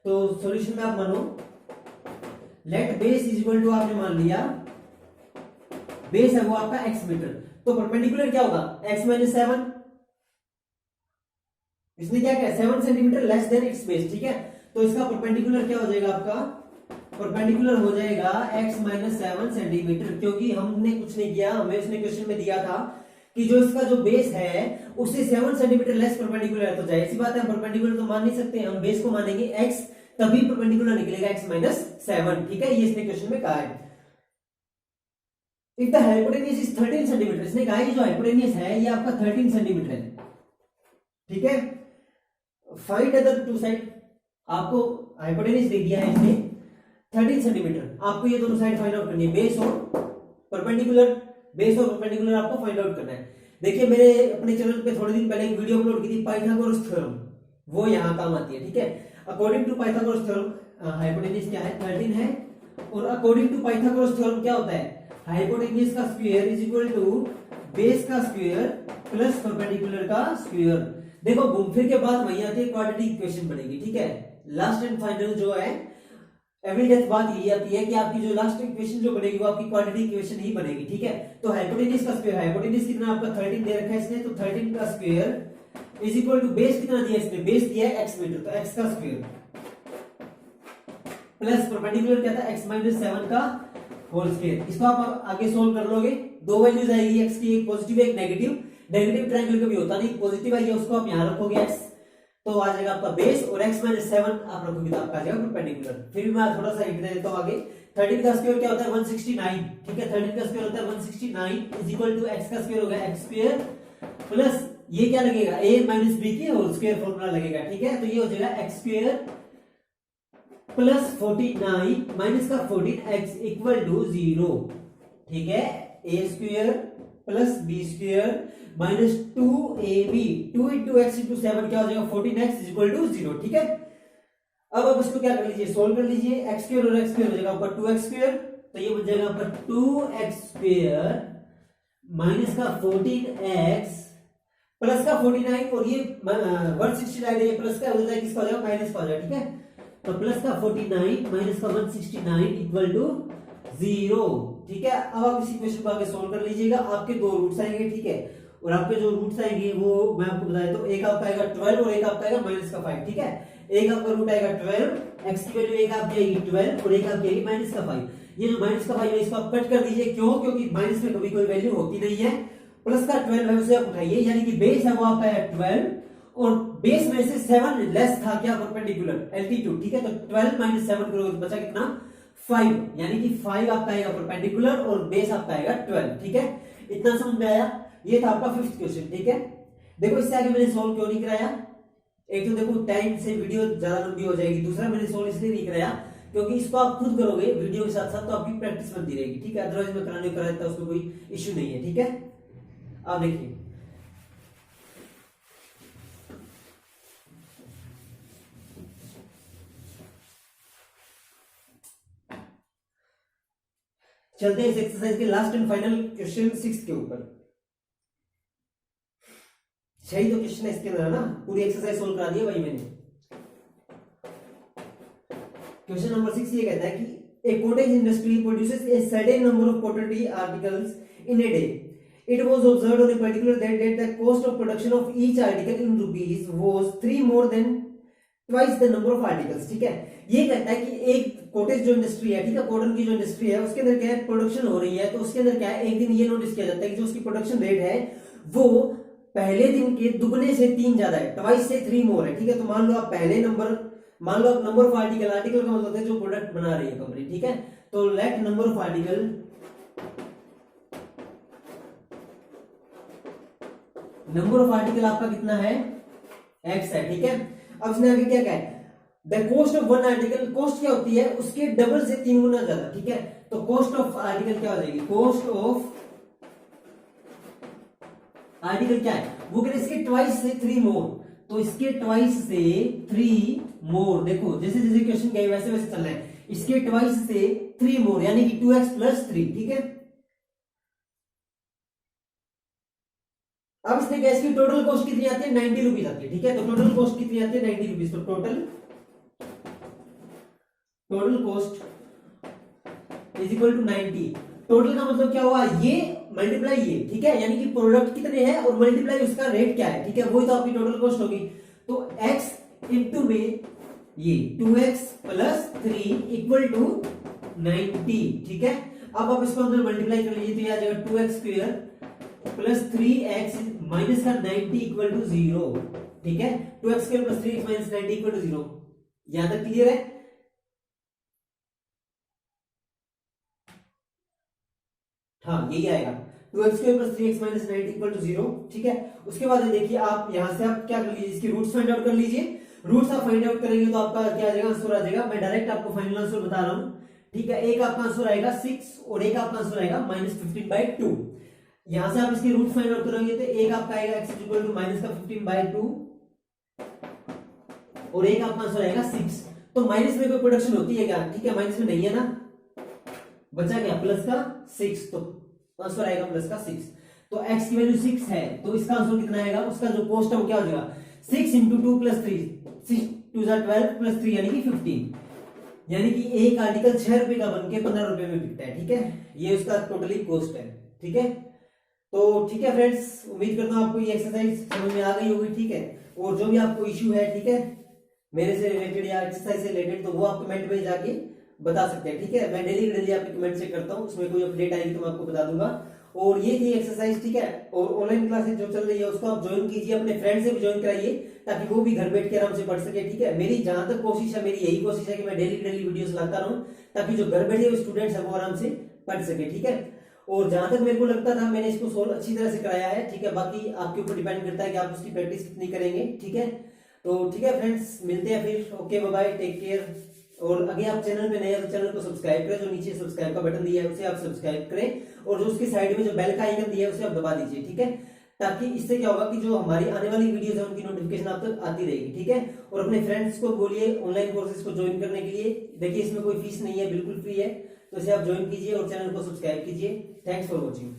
तो सॉल्यूशन में आप मानो let base is equal to, आपने मान लिया बेस है वो आपका x मीटर, तो परपेंडिकुलर क्या होगा x माइनस 7, इसने क्या किया 7 centimetre less than it's base, ठीक है। तो इसका परपेंडिकुलर क्या हो जाएगा, आपका परपेंडिकुलर हो जाएगा x माइनस 7 सेंटीमीटर, क्योंकि हमने कुछ नहीं किया, हमें उसने क्वेश्चन में दिया था कि जो इसका जो बेस है उससे 7 सेंटीमीटर लेस परपेंडिकुलर है, तो जाहिर सी बात है हम परपेंडिकुलर तो मान नहीं सकते, हम बेस को मानेंगे x, तभी परपेंडिकुलर निकलेगा x माइनस 7, ठीक है। ये इसने क्वेश्चन में कहा है। If the hypotenuse is 13 centimetre, इसने कहा है कि जो हाइपोटेन्यूज है ये आपका 13 सेंटीमीटर है, ठीक है। फाइंड अदर टू साइड, आपको हाइपोटेन्यूज दे दिया है इसने 13 सेंटीमीटर, आपको ये दोनों साइड फाइंड आउट करनी है, बेस और परपेंडिकुलर, बेस और परपेंडिकुलर आपको फाइंड आउट करना है। देखिए मैंने अपने चैनल पे थोड़े दिन पहले एक वीडियो अपलोड की थी पाइथागोरस थ्योरम, वो यहां काम आती है, ठीक है। According to Pythagoras theorem hypotenuse क्या है 13 है, और अकॉर्डिंग टू पाइथागोरस थ्योरम क्या होता है, हाइपोटेन्यूज का square is equal to base का स्क्वायर प्लस परपेंडिकुलर का स्क्वायर। देखो घूम फिर के बाद वही आती है क्वाड्रेटिक इक्वेशन बनेगी, ठीक है। लास्ट एंड फाइनल जो है एवरीडेथ बात यही आती है कि आपकी जो लास्ट इक्वेशन जो बनेगी वो आपकी क्वाड्रेटिक इक्वेशन ही बनेगी, ठीक है। तो हाइपोटेन्यूज का स्क्वायर, हाइपोटेन्यूज कितना आपका 13 दे रखा है इसने, तो 13 का square is equal to base कितना दिया इसने, बेस दिया है x मीटर, तो x का स्क्वायर प्लस परपेंडिकुलर क्या था x माइनस 7 का होल स्क्वायर। इसको आप आगे सोल्व कर लोगे, दो वैल्यूज आएगी x की, एक पॉजिटिव एक नेगेटिव, नेगेटिव ट्रायंगल कभी होता नहीं, पॉजिटिव आई है उसको आप यहां रखोगे x, तो आ जाएगा आपका बेस, और x माइनस 7 आप रखोगे तो आपका आ जाएगा परपेंडिकुलर। फिर मैं थोड़ा सा हिंट दे देता हूं आगे, 13 का स्क्वायर क्या होता है 169, ठीक है। 13 का स्क्वायर होता है 169 इज इक्वल टू x का स्क्वायर हो गया x स्क्वायर प्लस ये क्या लगेगा a माइनस b की होल स्क्वायर फॉर्मूला लगेगा, ठीक है। तो ये हो जाएगा x स्क्वायर प्लस 49 माइनस का 14x इक्वल टू 0, ठीक है। a square plus b square minus 2ab, 2 into x into 7 क्या हो जाएगा 14x इज इक्वल टू 0, ठीक है। अब आप इसको क्या कर लीजिए, सोल्व कर लीजिए, x स्क्वायर और x स्क्वायर हो जाएगा ऊपर 2x स्क्वायर, तो ये बन जाएगा ऊपर 2x स्क्वायर माइनस का 14x प्लस का 49, और ये 169 है, ये प्लस का हो जाएगा, किसका हो जाएगा माइनस का हो जाएगा, ठीक है। तो प्लस का 49 माइनस का 169 इक्वल टू 0, ठीक है। अब आप इस इक्वेशन को आगे सोल्व कर लीजिएगा, आपके दो रूट्स आएंगे, ठीक है, और आपके जो रूट्स आएंगे वो मैं आपको बता देता हूं, एक आपका आएगा 12 और एक आपका आएगा माइनस का 5, ठीक है। एक आपका रूट आएगा 12, x की वैल्यू एक आपकी आएगी 12 और एक आपकी आएगी माइनस का 5। ये जो माइनस का 5 है इसको आप कट कर दीजिए, क्यों, क्योंकि माइनस में कभी कोई वैल्यू होती नहीं है। प्लस का 12 है उसे आप उठाइए, यानी कि बेस है वो आपका है 12 और बेस में से 7 लेस था क्या परपेंडिकुलर एल्टीट्यूड, ठीक है। तो 12 माइनस 7 करोगे तो बचा कितना 5, यानी कि 5 आपका आएगा परपेंडिकुलर और बेस आपका आएगा 12, ठीक है। इतना समझ में आया, ये था आपका 5th क्वेश्चन, ठीक है। देखो इससे आगे मैंने सोल्व क्यों नहीं कराया, एक तो देखो टाइम से वीडियो ज्यादा लंबी हो जाएगी, दूसरा मैंने सोल्व इसलिए नहीं कराया क्योंकि इसको आप खुद करोगे वीडियो के साथ साथ तो आपकी प्रैक्टिस बनती रहेगी, ठीक है। अदरवाइज मैं कराने करा देता उसमें कोई इश्यू नहीं है, ठीक है। आप देखिए चलते हैं इस एक्सरसाइज के लास्ट एंड फाइनल क्वेश्चन 6 के ऊपर। सही तो क्वेश्चन है इसके अंदर है ना, पूरी एक्सरसाइज सोल्व करा दी है भाई मैंने। क्वेश्चन नंबर 6 ये कहता है कि a cottage industry produces a certain number of pottery articles in a day. It was observed on a particular that the cost of production of each article in rupees was 3 more than twice the number of articles, ठीक है। ये कहता है कि एक cottage जो industry है, ठीक है, कॉटन की जो इंडस्ट्री है उसके अंदर क्या है प्रोडक्शन हो रही है, तो उसके अंदर क्या है एक दिन ये नोटिस किया जाता है कि जो उसकी प्रोडक्शन रेट है वो पहले दिन के दुगने से 3 ज्यादा है, ट्वाइस से 3 मोर है, ठीक है। तो मान लो आप पहले नंबर, मान लो आप नंबर ऑफ आर्टिकल, आर्टिकल का मतलब है जो प्रोडक्ट बना रही है कंपनी, ठीक है। तो let number of article, number of article आपका कितना है x है, ठीक है। अब इसने आगे क्या कहा है, the cost of one article, cost क्या होती है उसके डबल से 3 गुना ज्यादा, ठीक है। तो कॉस्ट ऑफ आर्टिकल क्या हो जाएगी, कॉस्ट ऑफ आर्टिकल क्या है वो कह रहे इसके ट्वाइस से 3 मोर, तो इसके ट्वाइस से 3 मोर, देखो जैसे जैसे क्वेश्चन गए वैसे वैसे चलना है, इसके ट्वाइस से 3 मोर यानी कि 2x प्लस 3, ठीक है। अब इसने गैस की टोटल कॉस्ट कितनी आती है 90 रुपीज आती है, ठीक है। तो टोटल कॉस्ट कितनी आती है 90 रुपीज, तो total total cost is equal to 90। Total का मतलब क्या हुआ, ये मल्टीप्लाई ये, ठीक है, यानी कि प्रोडक्ट कितने हैं और मल्टीप्लाई उसका रेट क्या है, ठीक है, वही तो आपकी टोटल कॉस्ट होगी। तो x इंटू में ये 2x प्लस 3 इक्वल टू 90, ठीक है। अब आप इसको अंदर मल्टीप्लाई कर लीजिए तो ये आ जाएगा 2x square plus 3x minus का 90 इक्वल टू 0, ठीक है। 2x square plus 3x minus 90 equal to 0। यहां तक क्लियर है? हाँ, यही आएगा 2x square plus 3x minus 90 equal to 0, ठीक है। उसके बाद देखिए आप यहां से आप क्या कर लीजिए, इसकी रूट्स फाइंड आउट कर लीजिए। रूट्स आप फाइंड आउट करेंगे तो आपका क्या आ जाएगा, आंसर आ जाएगा। मैं डायरेक्ट आपको फाइनल आंसर बता रहा हूं, ठीक है। एक आपका आंसर आएगा 6 और एक आपका आंसर आएगा -15/2। यहां से आप इसकी रूट फाइंड आउट करोगे तो एक आपका आएगा x इक्वल टू माइनस का 15/2 और एक आपका आंसर आएगा 6। तो माइनस में कोई प्रोडक्शन होती है क्या, ठीक है, माइनस में नहीं है ना, बचा क्या प्लस का 6, तो आंसर आएगा प्लस का 6। तो x की वैल्यू 6 है तो इसका आंसर कितना आएगा, उसका जो कॉस्ट है वो क्या हो जाएगा 6 इंटू 2 प्लस 3, 6 2 12 प्लस 3 यानी कि 15, यानी कि एक आर्टिकल 6 रुपए का बनके 15 रुपए में बिकता है, ठीक है। ये उसका टोटली कॉस्ट है, ठीक है। तो ठीक है फ्रेंड्स, उम्मीद करता हूं आपको ये एक्सरसाइज समझ में आ गई होगी, ठीक है। और जो भी आपको इश्यू है, ठीक है, मेरे से रिलेटेड या एक्सरसाइज से रिलेटेड, तो वो आप कमेंट में जाके बता सकते हैं, ठीक है। मैं डेली आपके कमेंट चेक करता हूँ, उसमें कोई अपडेट आएगी तो मैं आपको बता दूंगा। और ये थी एक्सरसाइज, ठीक है। और ऑनलाइन क्लासेस जो चल रही है उसको आप ज्वाइन कीजिए, अपने फ्रेंड से भी ज्वाइन कराइए ताकि वो भी घर बैठ के आराम से पढ़ सके, ठीक है। मेरी जहां तक कोशिश है, मेरी यही कोशिश है कि मैं डेली वीडियोस लाता रहूं ताकि जो घर बैठे हुए स्टूडेंट्स है वो आराम से पढ़ सके, ठीक है। और जहां तक मेरे को लगता था मैंने इसको सोल्व अच्छी तरह से कराया है, ठीक है। बाकी आपके ऊपर डिपेंड करता है कि आप उसकी प्रैक्टिस कितनी करेंगे, ठीक है। तो ठीक है फ्रेंड्स, मिलते हैं फिर। Okay, bye bye, take care. और अगर आप चैनल पे नए हैं तो चैनल को सब्सक्राइब करें, जो नीचे सब्सक्राइब का बटन दिया है उसे आप सब्सक्राइब करें और जो उसकी साइड में जो बेल का आइकन दिया है उसे आप दबा दीजिए, ठीक है। ताकि इससे क्या होगा कि जो हमारी आने वाली वीडियोस है उनकी नोटिफिकेशन आप तक आती रहेगी, ठीक है। और अपने फ्रेंड्स को बोलिए ऑनलाइन कोर्सेज को ज्वाइन करने के लिए। देखिए इसमें कोई फीस नहीं है, बिल्कुल फ्री है, तो इसे आप ज्वाइन कीजिए और चैनल को सब्सक्राइब कीजिए। Thanks for watching.